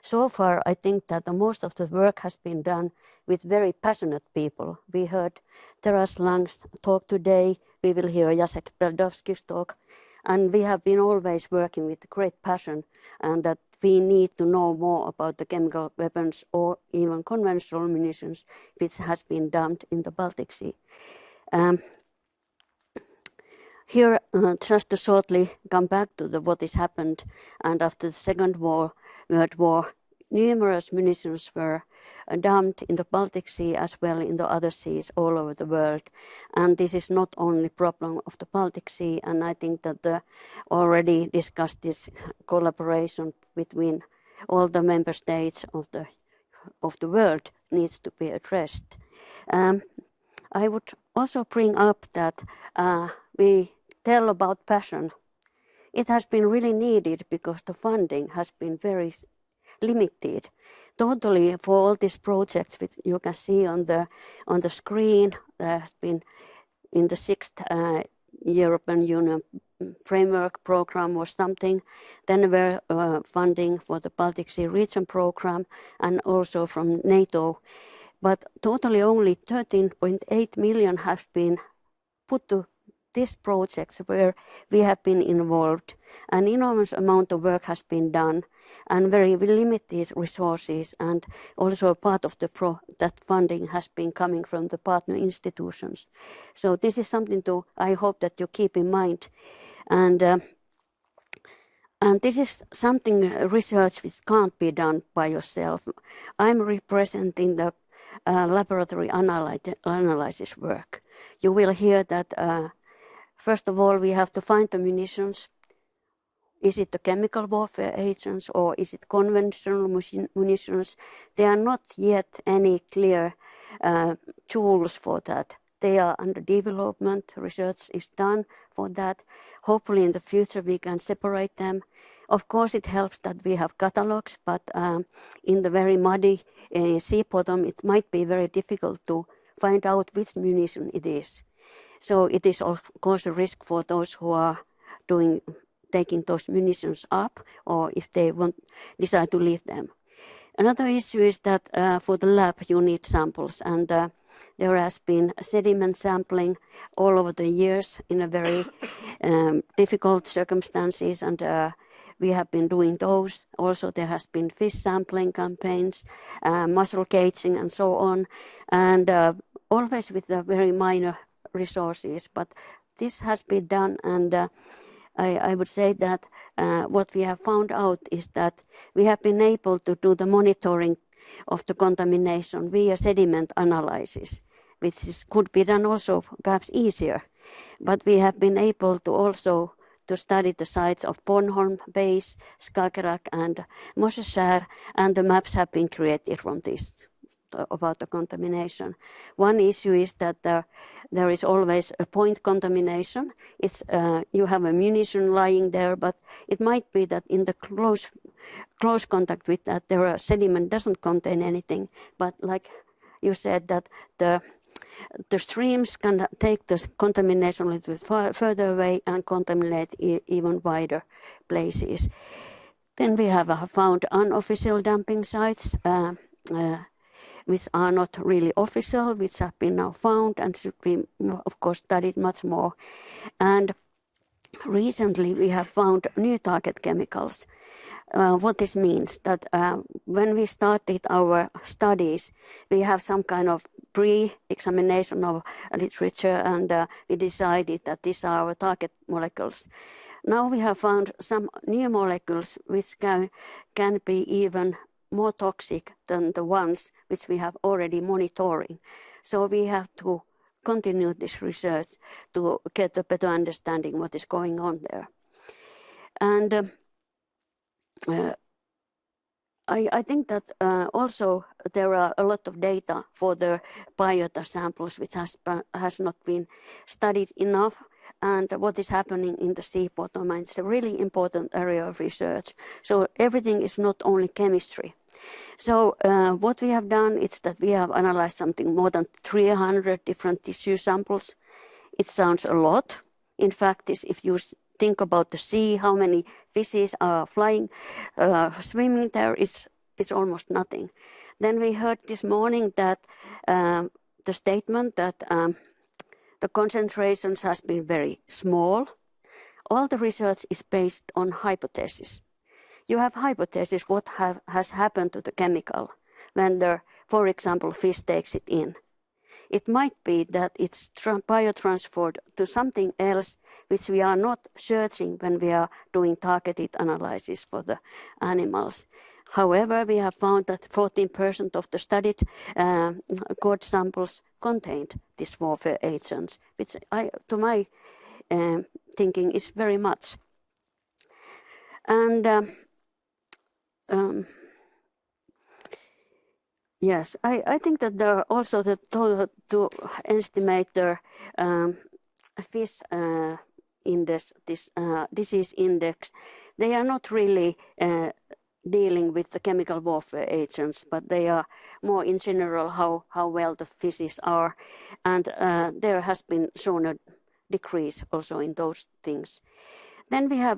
So far, I think that the most of the work has been done with very passionate people. We heard Taras Lang's talk today. We will hear Jacek Beldowski's talk. And we have been always working with great passion, and that we need to know more about the chemical weapons or even conventional munitions which has been dumped in the Baltic Sea. Here, just to shortly come back to what has happened, and after the Second World War, numerous munitions were dumped in the Baltic Sea as well in the other seas all over the world. And this is not only problem of the Baltic Sea, and I think that the already discussed this collaboration between all the member states of the world needs to be addressed. I would also bring up that we tell about passion. It has been really needed because the funding has been very limited. Totally for all these projects which you can see on the screen, there has been in the 6th European Union framework program or something. Then there were funding for the Baltic Sea region program and also from NATO. But totally only 13.8 million have been put to these projects where we have been involved. An enormous amount of work has been done and very limited resources, and also part of that funding has been coming from the partner institutions. So this is something I hope that you keep in mind. And this is something research which can't be done by yourself. I'm representing the laboratory analysis work. You will hear that first of all we have to find the munitions. Is it the chemical warfare agents or is it conventional munitions? There are not yet any clear tools for that. They are under development. Research is done for that. Hopefully in the future we can separate them. Of course it helps that we have catalogs, but in the very muddy sea bottom it might be very difficult to find out which munition it is. So it is of course a risk for those who are taking those munitions up, or if they decide to leave them. Another issue is that for the lab you need samples, and there has been sediment sampling all over the years in a very difficult circumstances, and we have been doing those. Also there has been fish sampling campaigns, mussel caging and so on, and always with the very minor resources, but this has been done, and I would say that what we have found out is that we have been able to do the monitoring of the contamination via sediment analysis, which could be done also perhaps easier. But we have been able to also to study the sites of Bornholm Base, Skagerrak and Moseskär, and the maps have been created from this about the contamination. One issue is that there is always a point contamination. It's you have a munition lying there, but it might be that in the close contact with that, sediment doesn't contain anything. But like you said, that the streams can take the contamination a little bit further away and contaminate even wider places. Then we have found unofficial dumping sites. Which are not really official, which have been now found and should be, of course, studied much more. And recently we have found new target chemicals. What this means, that when we started our studies, we have some kind of pre-examination of literature, and we decided that these are our target molecules. Now we have found some new molecules which can be even more toxic than the ones which we have already monitoring. So we have to continue this research to get a better understanding what is going on there. And I think that also there are a lot of data for the biota samples which has not been studied enough, and what is happening in the sea bottom. And it's a really important area of research. So everything is not only chemistry. So what we have done is that we have analyzed something more than 300 different tissue samples. It sounds a lot. In fact, if you think about the sea, how many fishes are swimming there, it's it's almost nothing. Then we heard this morning that the statement that the concentrations has been very small. All the research is based on hypotheses. You have hypotheses what has happened to the chemical when for example, fish takes it in. It might be that it's biotransferred to something else which we are not searching when we are doing targeted analysis for the animals. However, we have found that 14% of the studied cod samples contained these warfare agents, which to my thinking is very much. And yes, I think that there are also to estimate the fish index, this disease index. They are not really dealing with the chemical warfare agents, but they are more in general how well the fishes are, and there has been shown a decrease also in those things. Then we have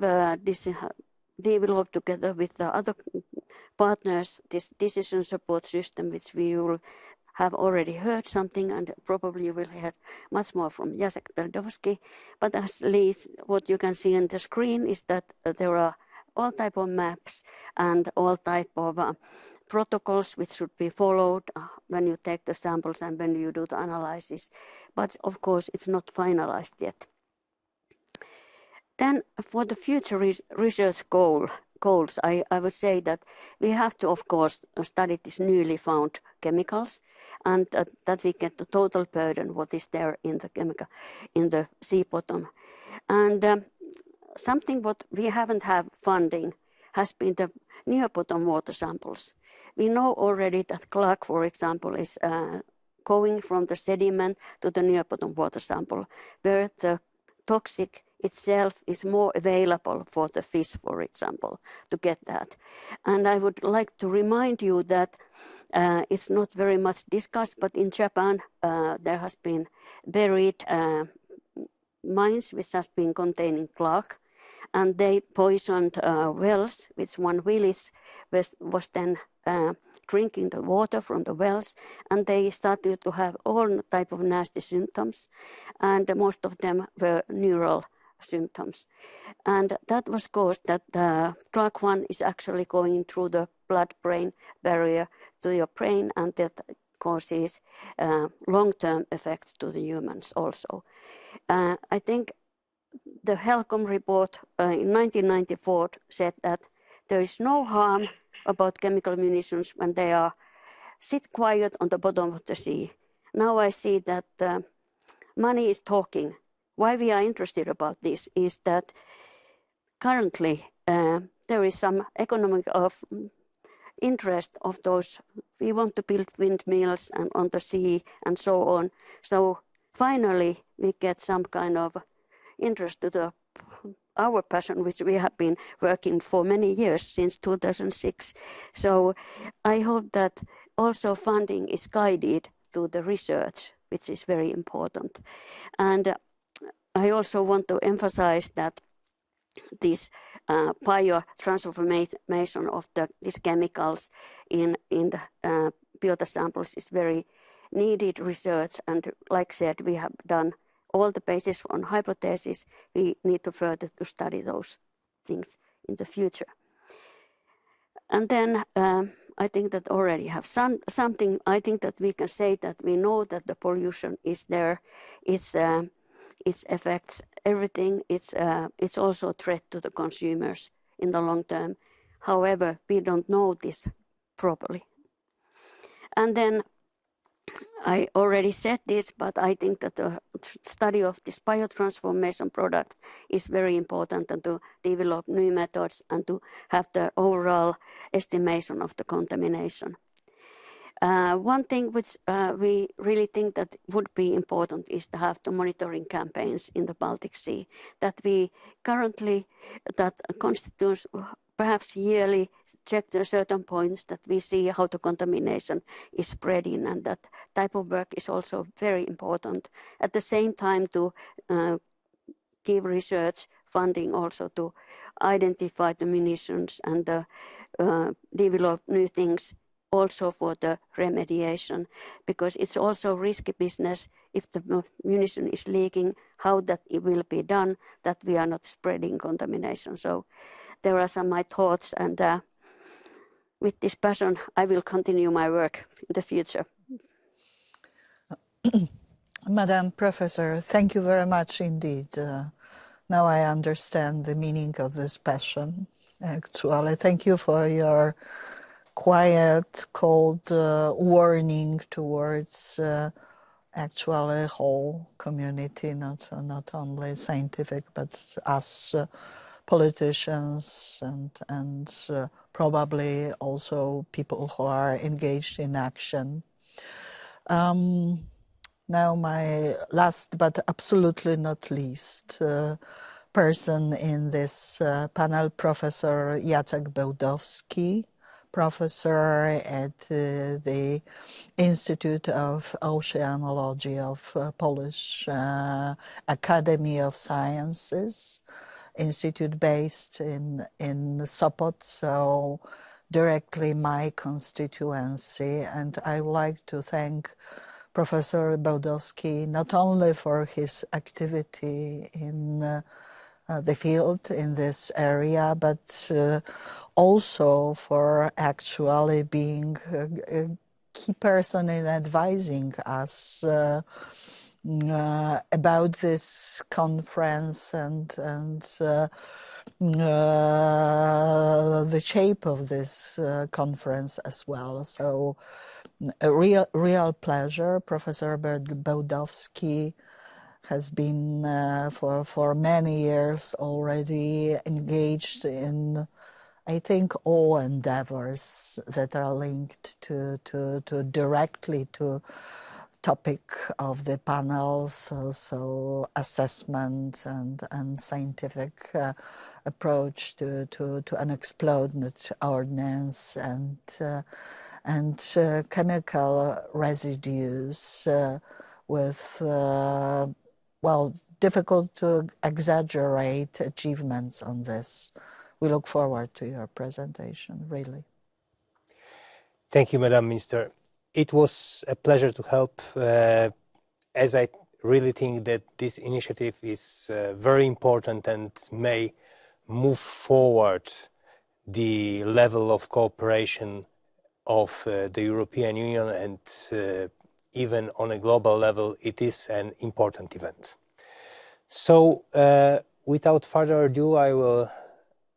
developed together with the other partners this decision support system, which we will have already heard something, and probably you will hear much more from Jacek Beldowski. But at least what you can see on the screen is that there are all type of maps and all type of protocols which should be followed when you take the samples and when you do the analysis. But of course, it's not finalized yet. Then for the future research goals, I would say that we have to, of course, study these newly found chemicals, and that we get the total burden, what is there in the sea bottom. And something what we haven't had funding has been the near bottom water samples. We know already that Clark, for example, is going from the sediment to the near bottom water sample, where the toxic itself is more available for the fish, for example, to get that. And I would like to remind you that it's not very much discussed, but in Japan there has been buried mines which have been containing Clark, and they poisoned wells, which one village was then drinking the water from the wells, and they started to have all type of nasty symptoms, and most of them were neural symptoms. And that was caused that Clark 1 is actually going through the blood-brain barrier to your brain, and that causes long-term effects to the humans also. I think the Helcom report in 1994 said that there is no harm about chemical munitions when they are sit quiet on the bottom of the sea. Now I see that money is talking. Why we are interested about this is that currently there is some economic interest of those. We want to build windmills and on the sea and so on. So finally we get some kind of interest to our passion, which we have been working for many years, since 2006. So I hope that also funding is guided to the research, which is very important. And I also want to emphasize that this biotransformation of these chemicals in the biota samples is very needed research, and like I said, we have done all the basis on hypotheses. We need to further to study those things in the future. And then I think that already have something. I think that we can say that we know that the pollution is there. It affects everything. It's also a threat to the consumers in the long term. However, we don't know this properly. And then I already said this, but I think that the study of this biotransformation product is very important, and to develop new methods and to have the overall estimation of the contamination. One thing which we really think that would be important is to have the monitoring campaigns in the Baltic Sea, that we currently, that constitutes perhaps yearly, check the certain points that we see how the contamination is spreading, and that type of work is also very important. At the same time, to give research funding also to identify the munitions and develop new things also for the remediation, because it's also risky business if the munition is leaking, how that it will be done, that we are not spreading contamination. So there are some my thoughts, and with this passion I will continue my work in the future. Madam Professor, thank you very much indeed. Now I understand the meaning of this passion. Actually, thank you for your quiet, cold warning towards actually whole community, not only scientific, but us politicians and probably also people who are engaged in action. Now my last but absolutely not least person in this panel, Professor Jacek Bełdowski, professor at the Institute of Oceanology of Polish Academy of Sciences, institute based in Sopot, so directly my constituency. And I would like to thank Professor Bełdowski not only for his activity in the field in this area, but also for actually being a key person in advising us about this conference and the shape of this conference as well. So a real pleasure. Professor Bełdowski has been for many years already engaged in, I think, all endeavors that are linked to directly to topic of the panels, so assessment and scientific approach to unexploded ordnance and chemical residues with, well, difficult to exaggerate achievements on this. We look forward to your presentation, really. Thank you, Madam Minister. It was a pleasure to help, as I really think that this initiative is very important and may move forward the level of cooperation of the European Union, and even on a global level, it is an important event. So, without further ado, I will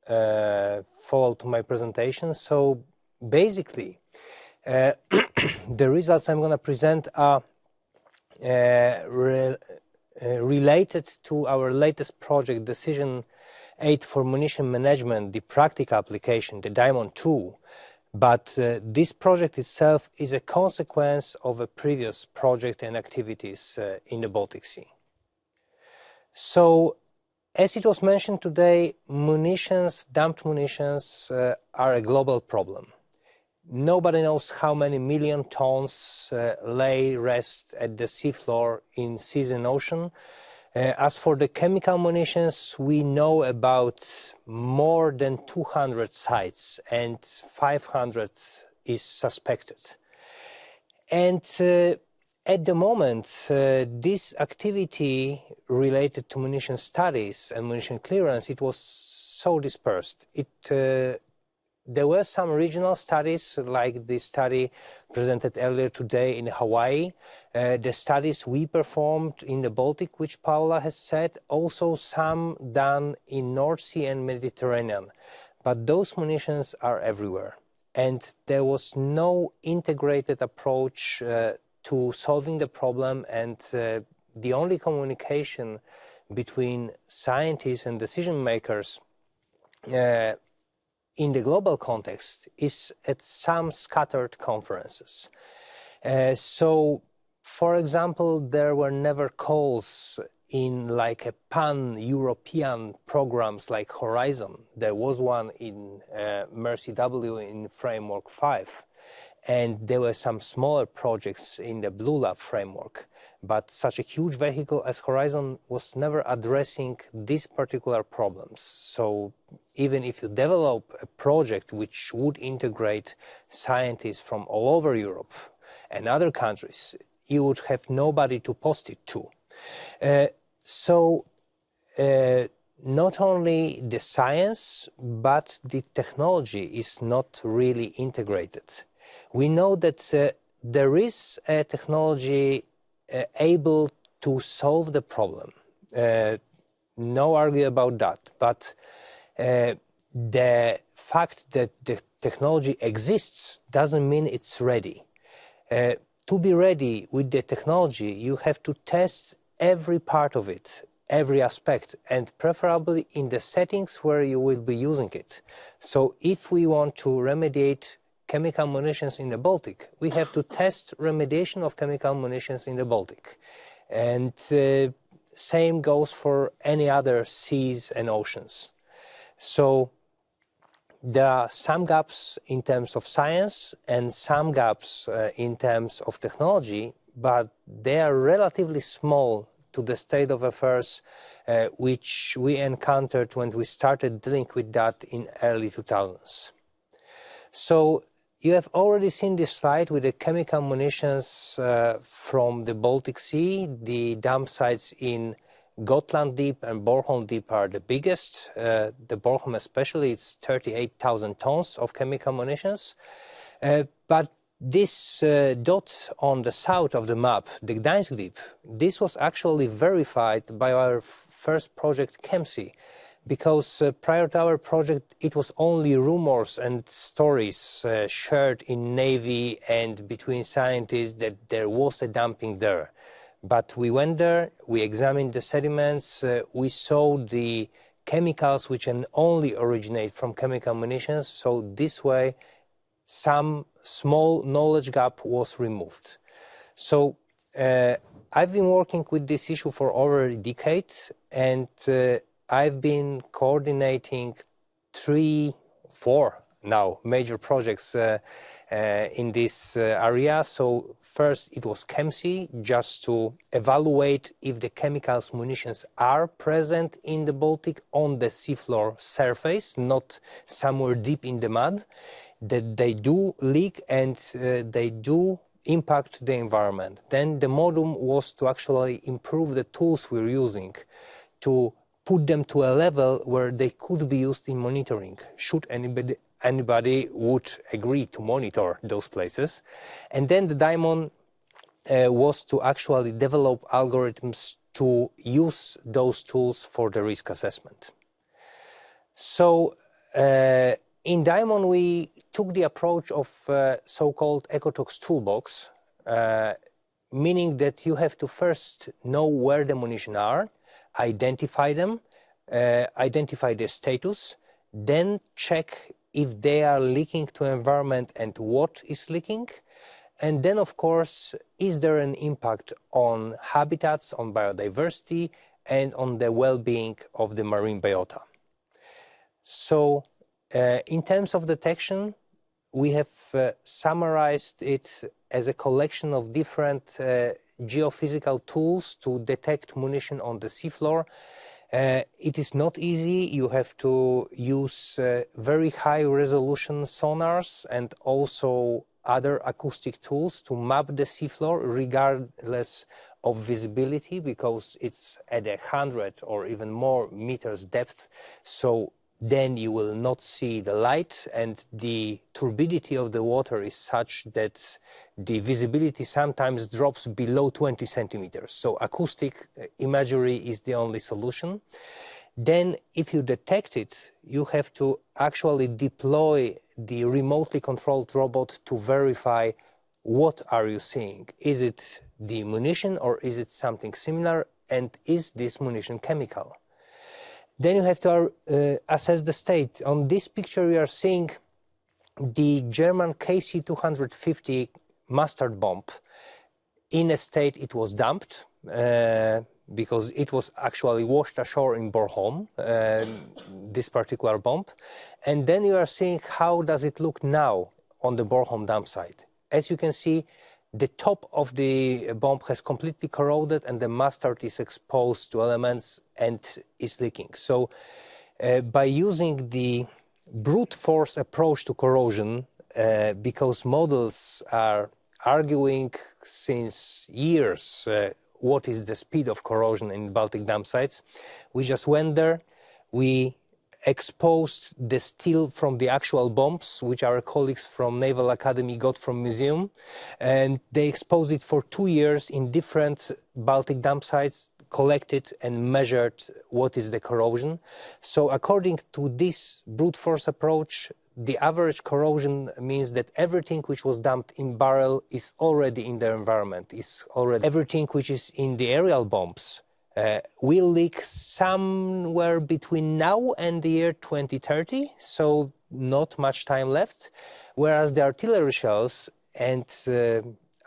follow to my presentation. So, basically, the results I'm going to present are related to our latest project, Decision 8 for Munition Management, the practical application, the Diamond 2. But this project itself is a consequence of a previous project and activities in the Baltic Sea. So, as it was mentioned today, munitions, dumped munitions are a global problem. Nobody knows how many million tons rest at the seafloor in seas and ocean. As for the chemical munitions, we know about more than 200 sites, and 500 is suspected. And at the moment, this activity related to munition studies and munition clearance, it was so dispersed. There were some regional studies, like the study presented earlier today in Hawaii, the studies we performed in the Baltic, which Paula has said, also some done in North Sea and Mediterranean. But those munitions are everywhere. And there was no integrated approach to solving the problem, and the only communication between scientists and decision makers in the global context is at some scattered conferences. So, for example, there were never calls in like a pan-European programs like Horizon. There was one in Mercy W in Framework 5. and there were some smaller projects in the Blue Lab framework. But such a huge vehicle as Horizon was never addressing these particular problems. So even if you develop a project which would integrate scientists from all over Europe and other countries, you would have nobody to post it to. Not only the science, but the technology is not really integrated. We know that there is a technology able to solve the problem. No argue about that. But the fact that the technology exists doesn't mean it's ready. To be ready with the technology, you have to test every part of it, every aspect, and preferably in the settings where you will be using it. So if we want to remediate chemical munitions in the Baltic, we have to test remediation of chemical munitions in the Baltic. And same goes for any other seas and oceans. So there are some gaps in terms of science and some gaps in terms of technology, but they are relatively small to the state of affairs which we encountered when we started dealing with that in early 2000s. So you have already seen this slide with the chemical munitions from the Baltic Sea. The dump sites in Gotland Deep and Bornholm Deep are the biggest. The Bornholm especially, it's 38,000 tons of chemical munitions. But this dot on the south of the map, the Gdańsk Deep, this was actually verified by our first project, ChemSea, because prior to our project, it was only rumors and stories shared in Navy and between scientists that there was a dumping there. But we went there, we examined the sediments, we saw the chemicals which can only originate from chemical munitions, so this way some small knowledge gap was removed. So I've been working with this issue for over a decade, and I've been coordinating 4 now major projects in this area. So first it was ChemSea, just to evaluate if the chemicals munitions are present in the Baltic on the seafloor surface, not somewhere deep in the mud, that they do leak and they do impact the environment. Then the modum was to actually improve the tools we're using to put them to a level where they could be used in monitoring, should anybody would agree to monitor those places. And then the diamond was to actually develop algorithms to use those tools for the risk assessment. So in Diamond, we took the approach of so-called Ecotox toolbox, meaning that you have to first know where the munitions are, identify them, identify their status, then check if they are leaking to environment and what is leaking. And then, of course, is there an impact on habitats, on biodiversity, and on the well-being of the marine biota? So, in terms of detection, we have summarized it as a collection of different geophysical tools to detect munition on the seafloor. It is not easy. You have to use very high resolution sonars and also other acoustic tools to map the seafloor regardless of visibility, because it's at 100 or even more meters depth. So then you will not see the light, and the turbidity of the water is such that the visibility sometimes drops below 20 centimeters. So acoustic imagery is the only solution. Then if you detect it, you have to actually deploy the remotely controlled robot to verify what are you seeing. Is it the munition or is it something similar, and is this munition chemical? Then you have to assess the state. On this picture you are seeing the German KC-250 mustard bomb. In a state it was dumped because it was actually washed ashore in Bornholm, this particular bomb. And then you are seeing how does it look now on the Bornholm dump site. as you can see, the top of the bomb has completely corroded and the mustard is exposed to elements and is leaking. So by using the brute force approach to corrosion, because models are arguing since years what is the speed of corrosion in Baltic dam sites, we just went there, we exposed the steel from the actual bombs, which our colleagues from Naval Academy got from museum, and they exposed it for 2 years in different Baltic dam sites, collected and measured what is the corrosion. So according to this brute force approach, the average corrosion means that everything which was dumped in barrel is already in the environment, is already everything which is in the aerial bombs will leak somewhere between now and the year 2030, so not much time left, whereas the artillery shells, and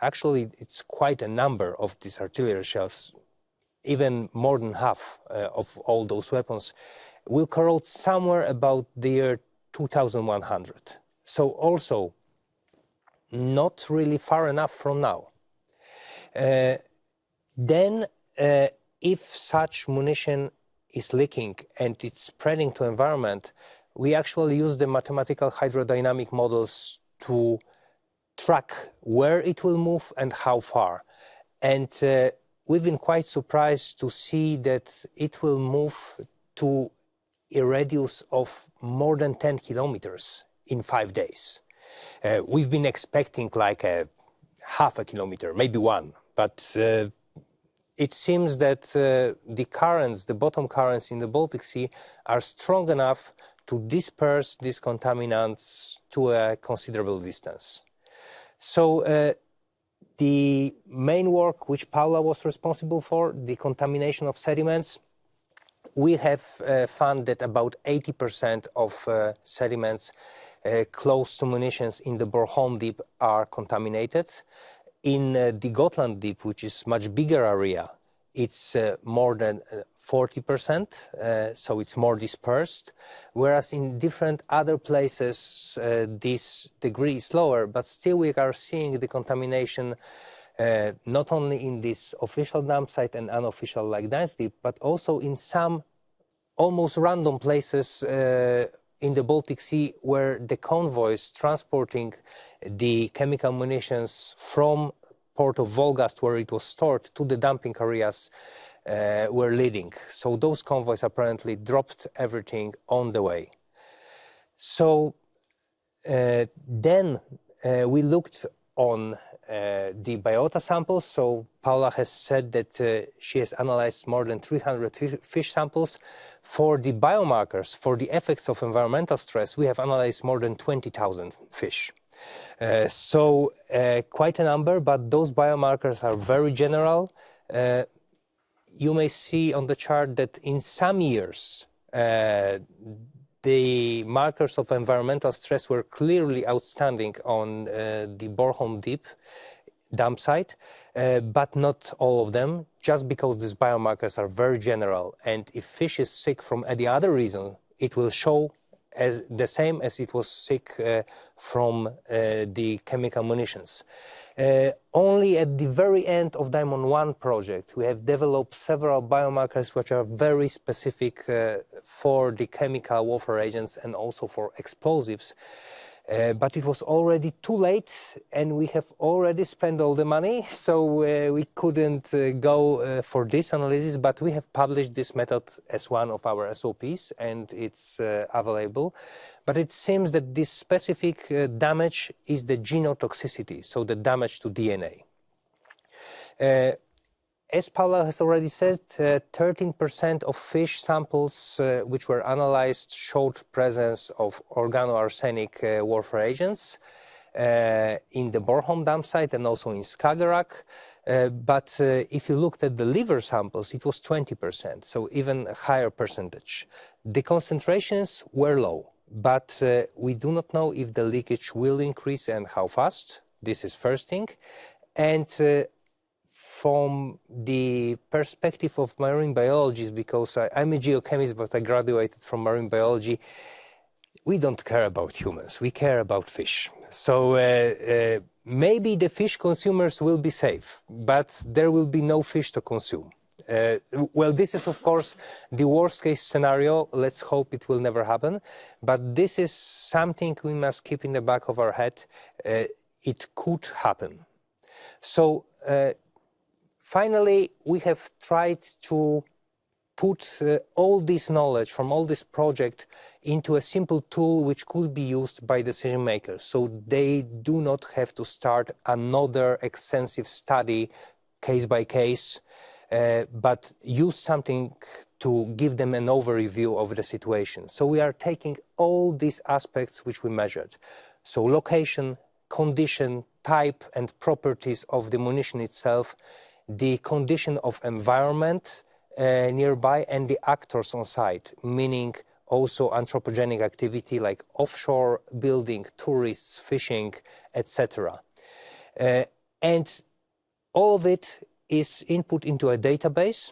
actually it's quite a number of these artillery shells, even more than half of all those weapons, will corrode somewhere about the year 2100. So also not really far enough from now. If such munition is leaking and it's spreading to environment, we actually use the mathematical hydrodynamic models to track where it will move and how far. And we've been quite surprised to see that it will move to a radius of more than 10 kilometers in 5 days. We've been expecting like a half a kilometer, maybe one, but it seems that the currents, the bottom currents in the Baltic Sea are strong enough to disperse these contaminants to a considerable distance. So the main work which Paula was responsible for, the contamination of sediments, we have found that about 80% of sediments close to munitions in the Bornholm Deep are contaminated. In the Gotland Deep, which is much bigger area, it's more than 40%, so it's more dispersed. Whereas in different other places, this degree is lower, but still we are seeing the contamination not only in this official dump site and unofficial like Gdańsk Deep, but also in some almost random places in the Baltic Sea where the convoys transporting the chemical munitions from port of Volgast, where it was stored, to the dumping areas were leading. So those convoys apparently dropped everything on the way. So then we looked on the biota samples. So Paula has said that she has analyzed more than 300 fish samples. For the biomarkers, for the effects of environmental stress, we have analyzed more than 20,000 fish. So quite a number, but those biomarkers are very general. You may see on the chart that in some years the markers of environmental stress were clearly outstanding on the Bornholm Deep dump site, but not all of them, just because these biomarkers are very general. And if fish is sick from any other reason, it will show as the same as it was sick from the chemical munitions. Only at the very end of Diamond 1 project, we have developed several biomarkers which are very specific for the chemical warfare agents and also for explosives. But it was already too late, and we have already spent all the money, so we couldn't go for this analysis, but we have published this method as one of our SOPs, and it's available. But it seems that this specific damage is the genotoxicity, so the damage to DNA. As Paula has already said, 13% of fish samples which were analyzed showed presence of organoarsenic warfare agents in the Bornholm dump site and also in Skagerrak. But if you looked at the liver samples, it was 20%, so even a higher percentage. The concentrations were low, but we do not know if the leakage will increase and how fast. This is first thing. And from the perspective of marine biologists, because I'm a geochemist, but I graduated from marine biology, we don't care about humans, we care about fish. So maybe the fish consumers will be safe, but there will be no fish to consume. Well, this is, of course, the worst-case scenario. Let's hope it will never happen. But this is something we must keep in the back of our head. It could happen. So, finally, we have tried to put all this knowledge from all this project into a simple tool which could be used by decision makers. So they do not have to start another extensive study case by case, but use something to give them an overview of the situation. So we are taking all these aspects which we measured. So location, condition, type and properties of the munition itself, the condition of environment nearby and the actors on site, meaning also anthropogenic activity like offshore building, tourists, fishing, etc. And all of it is input into a database,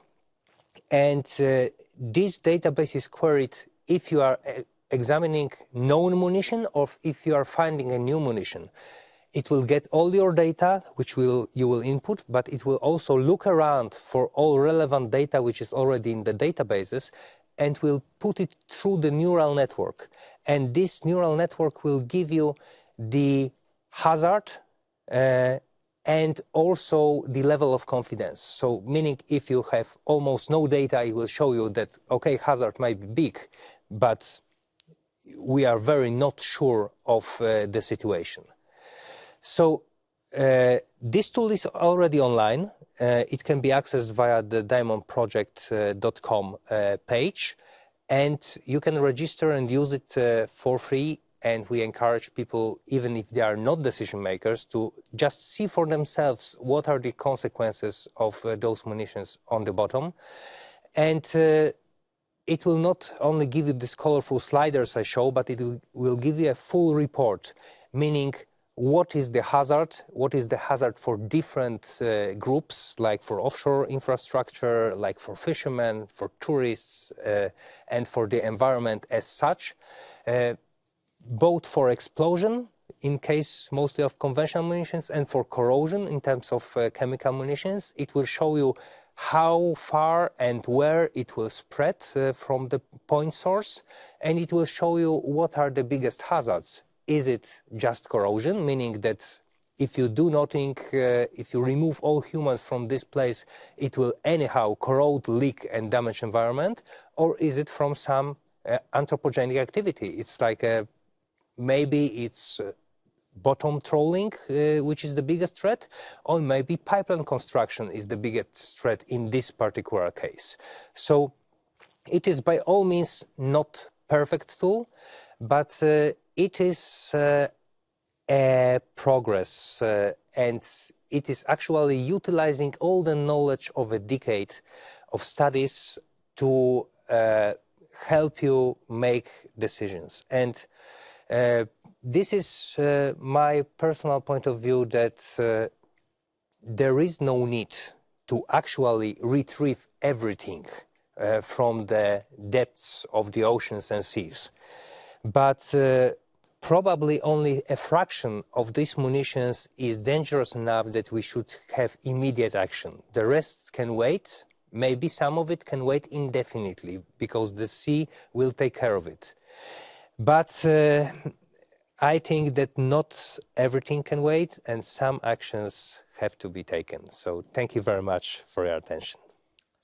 and this database is queried if you are examining known munition or if you are finding a new munition. It will get all your data, which you will input, but it will also look around for all relevant data which is already in the databases and will put it through the neural network. And this neural network will give you the hazard and also the level of confidence. So meaning if you have almost no data, it will show you that, okay, hazard might be big, but we are very not sure of the situation. So this tool is already online. It can be accessed via the diamondproject.com page, and you can register and use it for free. And we encourage people, even if they are not decision makers, to just see for themselves what are the consequences of those munitions on the bottom. And it will not only give you these colorful sliders I show, but it will give you a full report, meaning what is the hazard for different groups, like for offshore infrastructure, like for fishermen, for tourists, and for the environment as such. Both for explosion, in case mostly of conventional munitions, and for corrosion in terms of chemical munitions. It will show you how far and where it will spread from the point source, and it will show you what are the biggest hazards. Is it just corrosion, meaning that if you do nothing, if you remove all humans from this place, it will anyhow corrode, leak and damage environment? Or is it from some anthropogenic activity? It's like maybe it's bottom trawling, which is the biggest threat, or maybe pipeline construction is the biggest threat in this particular case. So it is by all means not perfect tool, but it is a progress, and it is actually utilizing all the knowledge of a decade of studies to help you make decisions. And this is my personal point of view, that there is no need to actually retrieve everything from the depths of the oceans and seas. But probably only a fraction of these munitions is dangerous enough that we should have immediate action. The rest can wait. Maybe some of it can wait indefinitely, because the sea will take care of it. But I think that not everything can wait, and some actions have to be taken. So thank you very much for your attention.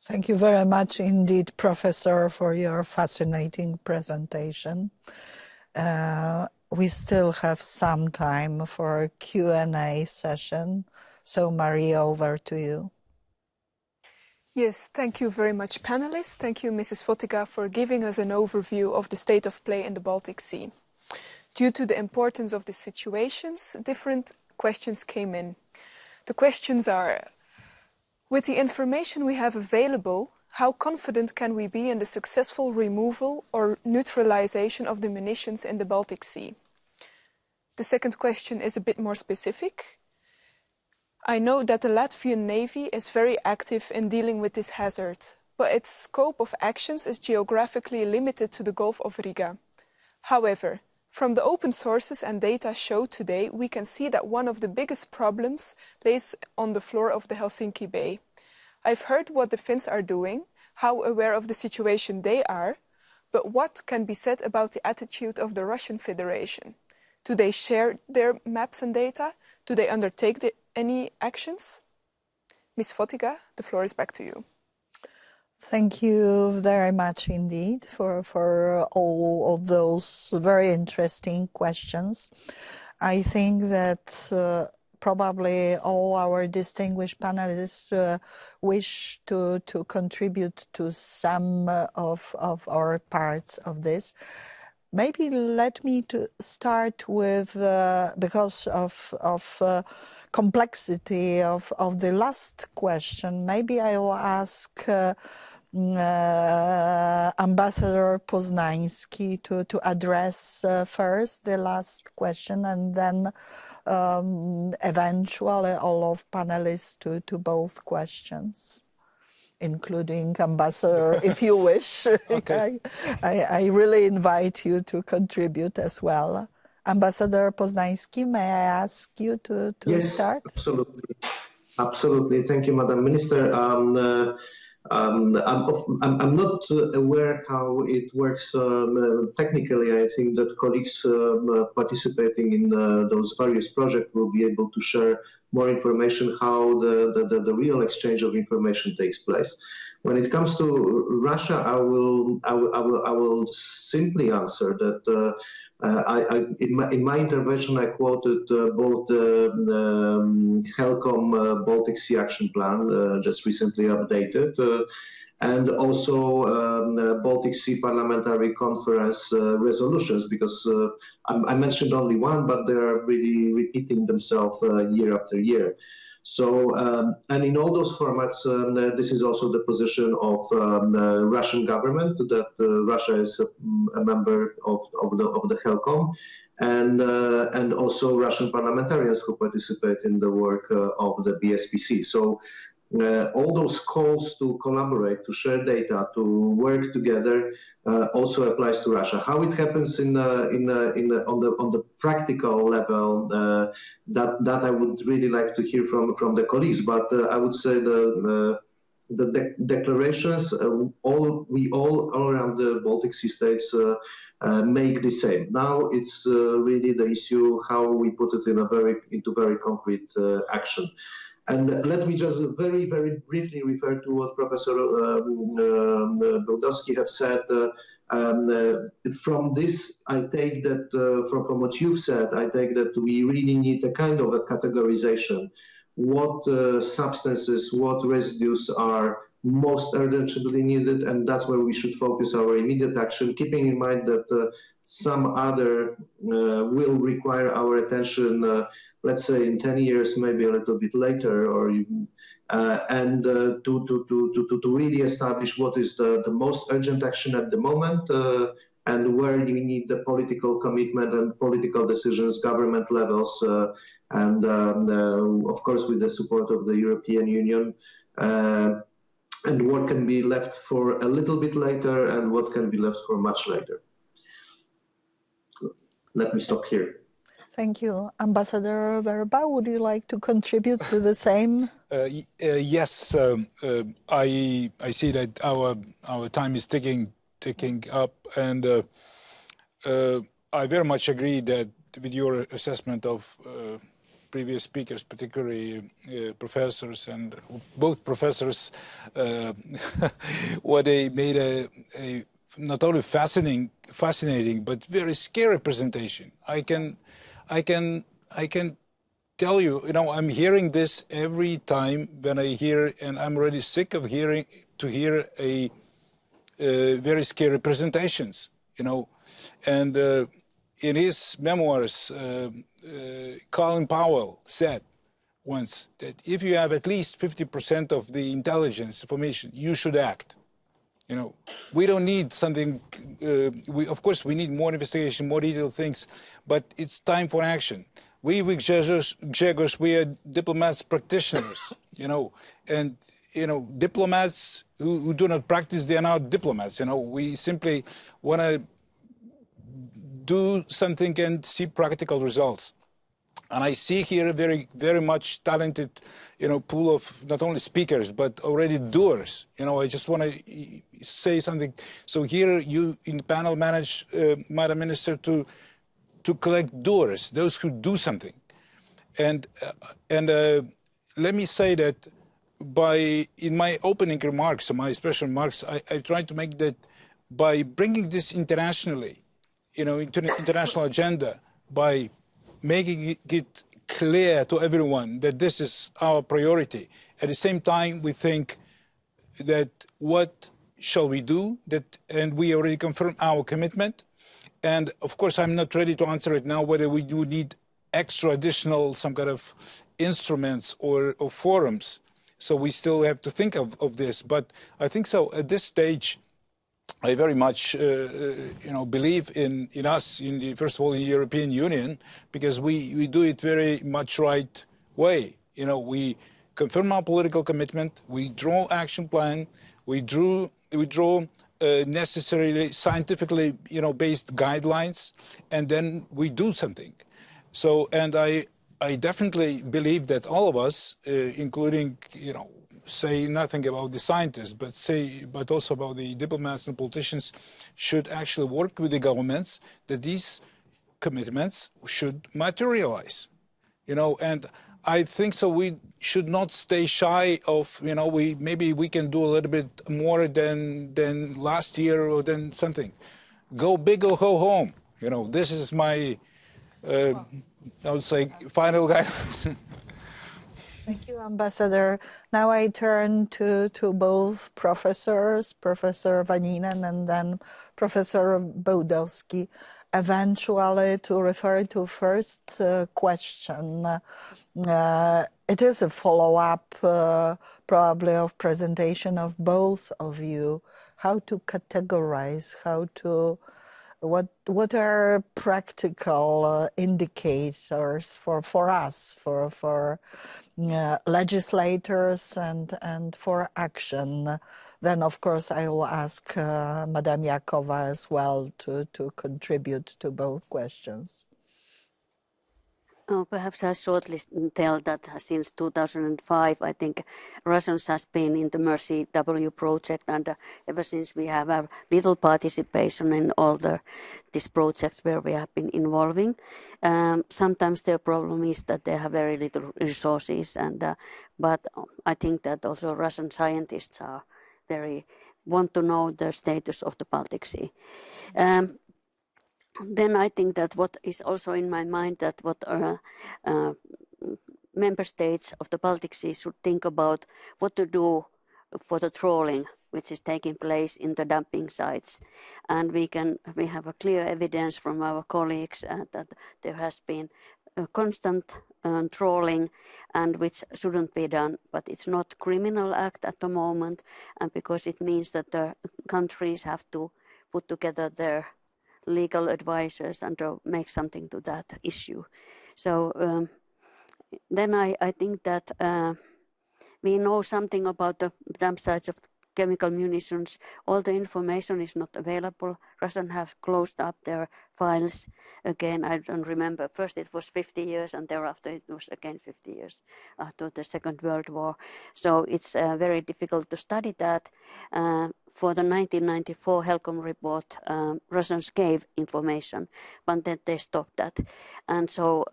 Thank you very much indeed, Professor, for your fascinating presentation. We still have some time for a Q&A session. So, Maria, over to you. Yes, thank you very much, panelists. Thank you, Mrs. Fotyga, for giving us an overview of the state of play in the Baltic Sea. Due to the importance of the situations, different questions came in. The questions are, with the information we have available, how confident can we be in the successful removal or neutralization of the munitions in the Baltic Sea? The second question is a bit more specific. I know that the Latvian Navy is very active in dealing with this hazard, but its scope of actions is geographically limited to the Gulf of Riga. However, from the open sources and data showed today, we can see that one of the biggest problems lays on the floor of the Helsinki Bay. I've heard what the Finns are doing, how aware of the situation they are, but what can be said about the attitude of the Russian Federation? Do they share their maps and data? Do they undertake any actions? Ms. Fotyga, the floor is back to you. Thank you very much indeed for all of those very interesting questions. I think that probably all our distinguished panelists wish to contribute to some of our parts of this. Maybe let me to start with, because of complexity of the last question, maybe I will ask Ambassador Poznański to address first the last question, and then eventually all of panelists to both questions, including Ambassador, if you wish. Okay. I really invite you to contribute as well. Ambassador Poznański, may I ask you to Yes, start? absolutely. Absolutely. Thank you, Madam Minister. I'm not aware how it works technically. I think that colleagues participating in those various projects will be able to share more information how the real exchange of information takes place. When it comes to Russia, I will simply answer that. In my intervention, I quoted both the HELCOM Baltic Sea Action Plan, just recently updated, and also Baltic Sea Parliamentary Conference resolutions, because I mentioned only one, but they are really repeating themselves year after year. So, and in all those formats, this is also the position of the Russian government, that Russia is a member of the HELCOM, and also Russian parliamentarians who participate in the work of the BSPC. So, all those calls to collaborate, to share data, to work together, also applies to Russia. How it happens on the practical level, that I would really like to hear from the colleagues. But I would say the declarations, we all around the Baltic Sea states make the same. Now it's really the issue how we put it into very concrete action. And let me just very, very briefly refer to what Professor Brodowski have said. From this, I take that, from what you've said, I take that we really need a kind of a categorization. What substances, what residues are most urgently needed, and that's where we should focus our immediate action, keeping in mind that some other will require our attention, let's say in 10 years, maybe a little bit later, or even, and to really establish what is the most urgent action at the moment, and where you need the political commitment and political decisions, government levels, and of course with the support of the European Union, and what can be left for a little bit later and what can be left for much later. Let me stop here. Thank you. Ambassador Verba, would you like to contribute to the same? Yes, I see that our time is ticking up, and I very much agree that with your assessment of previous speakers, particularly professors, and both professors, what they made a not only fascinating but very scary presentation. I can tell you, I'm hearing this every time when I hear, and I'm already sick of hear a very scary presentations, and in his memoirs, Colin Powell said once that if you have at least 50% of the intelligence information, you should act. We don't need something, of course we need more investigation, more detailed things, but it's time for action. We with Grzegorz, we are diplomats practitioners, and diplomats who do not practice, they are not diplomats. We simply want to do something and see practical results. And I see here a very, very much talented, pool of not only speakers, but already doers. I just want to say something. So here you in the panel manage, Madam Minister, to collect doers, those who do something. And let me say that in my opening remarks, my special remarks, I tried to make that by bringing this internationally, into the international agenda, by making it clear to everyone that this is our priority. At the same time, we think that what shall we do, and we already confirmed our commitment. And of course, I'm not ready to answer it now whether we do need extra additional some kind of instruments or forums. So we still have to think of this. But I think so at this stage, I very much, believe in us, first of all, in the European Union, because we do it very much right way. We confirm our political commitment, we draw action plan, we draw necessarily scientifically, based guidelines, and then we do something. So, and I definitely believe that all of us, including, say nothing about the scientists, but also about the diplomats and politicians, should actually work with the governments that these commitments should materialize. And I think so. We should not stay shy of, maybe we can do a little bit more than last year or than something. Go big or go home. This is my, I would say, final guidance. Thank you, Ambassador. Now I turn to both professors, Professor Vaninen and then Professor Boudowski, eventually to refer to first question. It is a follow-up probably of presentation of both of you, how to categorize, what are practical indicators for us, for legislators and for action. Then, of course, I will ask Madame Yakova as well to contribute to both questions. Oh, perhaps I shortly tell that since 2005, I think Russians has been in the Mercy W project, and ever since we have a little participation in all these projects where we have been involving. Sometimes their problem is that they have very little resources, but I think that also Russian scientists are want to know the status of the Baltic Sea. Then I think that what is also in my mind that what member states of the Baltic Sea should think about what to do for the trawling which is taking place in the dumping sites. And we have a clear evidence from our colleagues that there has been a constant trawling, and which shouldn't be done, but it's not criminal act at the moment, and because it means that the countries have to put together their legal advisors and make something to that issue. So then I think that we know something about the dump sites of chemical munitions. All the information is not available. Russians have closed up their files again. I don't remember. First it was 50 years and thereafter it was again 50 years after the Second World War. So it's very difficult to study that. For the 1994 Helcom report, Russians gave information, but then they stopped that. And so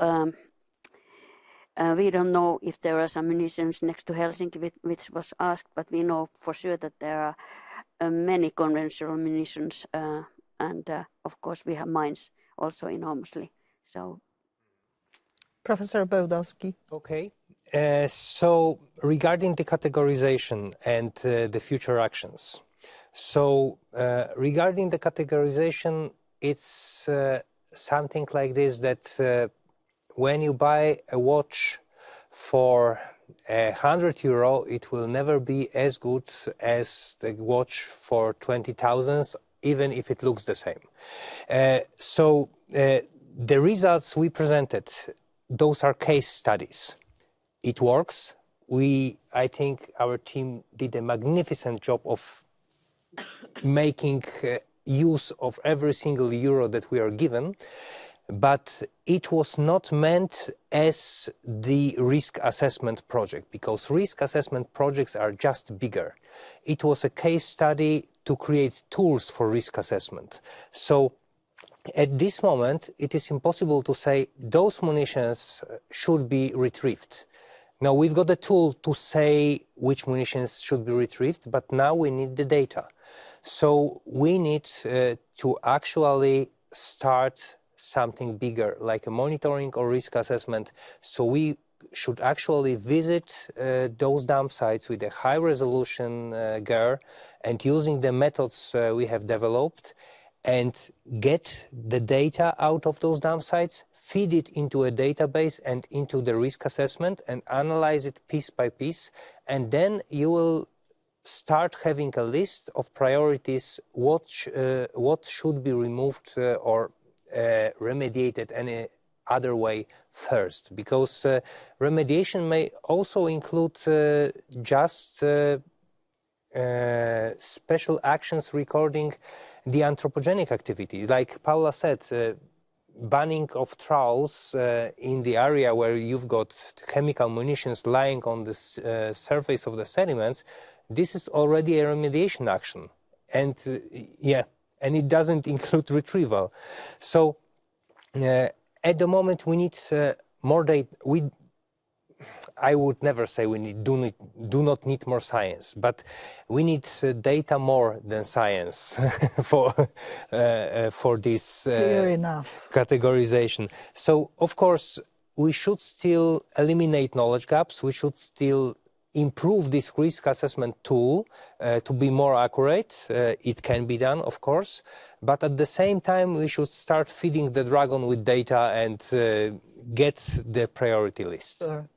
we don't know if there are some munitions next to Helsinki, which was asked, but we know for sure that there are many conventional munitions, and of course we have mines also enormously. So, Professor Boudowski. Okay. So regarding the categorization and the future actions. So regarding the categorization, it's something like this, that when you buy a watch for €100, it will never be as good as the watch for 20,000, even if it looks the same. So the results we presented, those are case studies. It works. I think our team did a magnificent job of making use of every single euro that we are given, but it was not meant as the risk assessment project, because risk assessment projects are just bigger. It was a case study to create tools for risk assessment. So at this moment, it is impossible to say those munitions should be retrieved. Now, we've got a tool to say which munitions should be retrieved, but now we need the data. So we need to actually start something bigger, like a monitoring or risk assessment. So we should actually visit those dump sites with a high-resolution gear and using the methods we have developed, and get the data out of those dump sites, feed it into a database and into the risk assessment and analyze it piece by piece. And then you will start having a list of priorities, what should be removed or remediated any other way first. Because remediation may also include just special actions recording the anthropogenic activity. Like Paula said, banning of trawls in the area where you've got chemical munitions lying on the surface of the sediments, this is already a remediation action. And and it doesn't include retrieval. So at the moment we need more data. I would never say we do not need more science, but we need data more than science for this categorization. So, of course, we should still eliminate knowledge gaps. We should still improve this risk assessment tool to be more accurate. It can be done, of course, but at the same time, we should start feeding the dragon with data and get the priority list. Sure.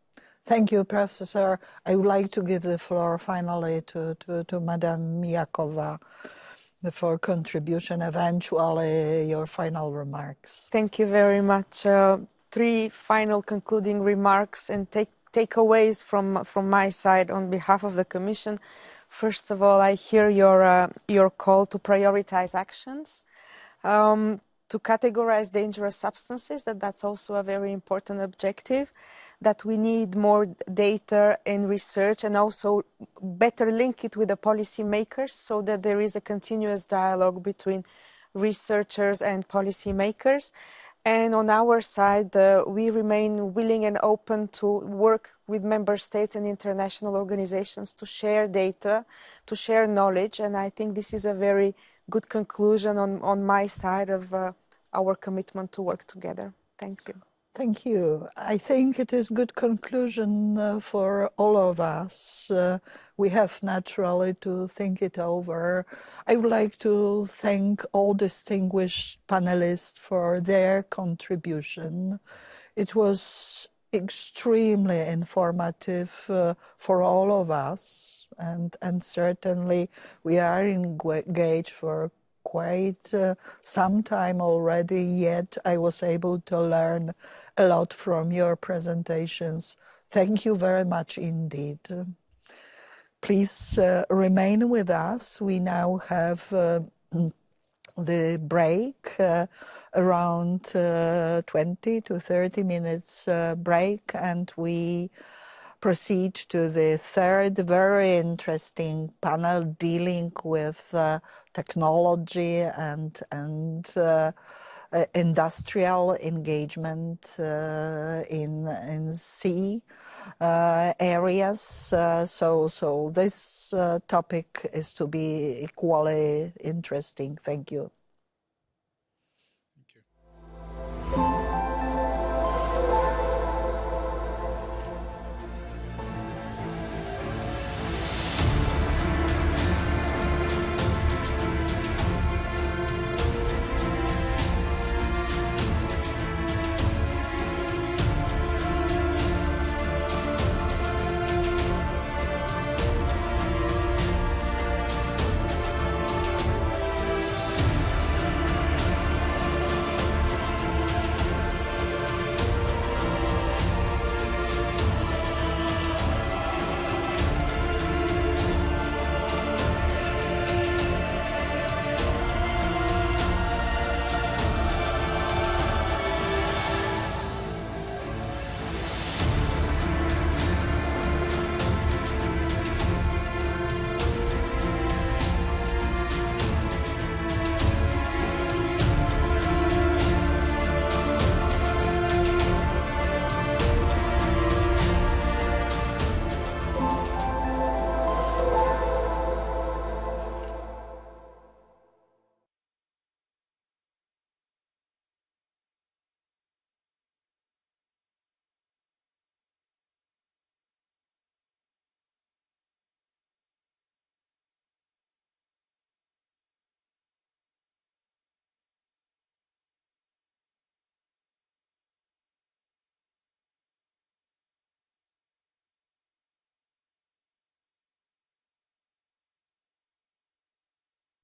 Thank you, Professor. I would like to give the floor finally to Madam Mijakova for contribution, eventually your final remarks. Thank you very much. 3 final concluding remarks and takeaways from my side on behalf of the Commission. First of all, I hear your call to prioritize actions. To categorize dangerous substances, that's also a very important objective, that we need more data and research and also better link it with the policymakers so that there is a continuous dialogue between researchers and policymakers. And on our side, we remain willing and open to work with member states and international organizations to share data, to share knowledge. And I think this is a very good conclusion on my side of our commitment to work together. Thank you. Thank you. I think it is a good conclusion for all of us. We have naturally to think it over. I would like to thank all distinguished panelists for their contribution. It was extremely informative for all of us, and certainly we are engaged for quite some time already, yet I was able to learn a lot from your presentations. Thank you very much indeed. Please remain with us. We now have the break, around 20 to 30 minutes break, and we proceed to the third very interesting panel dealing with technology and industrial engagement in sea areas. So this topic is to be equally interesting. Thank you.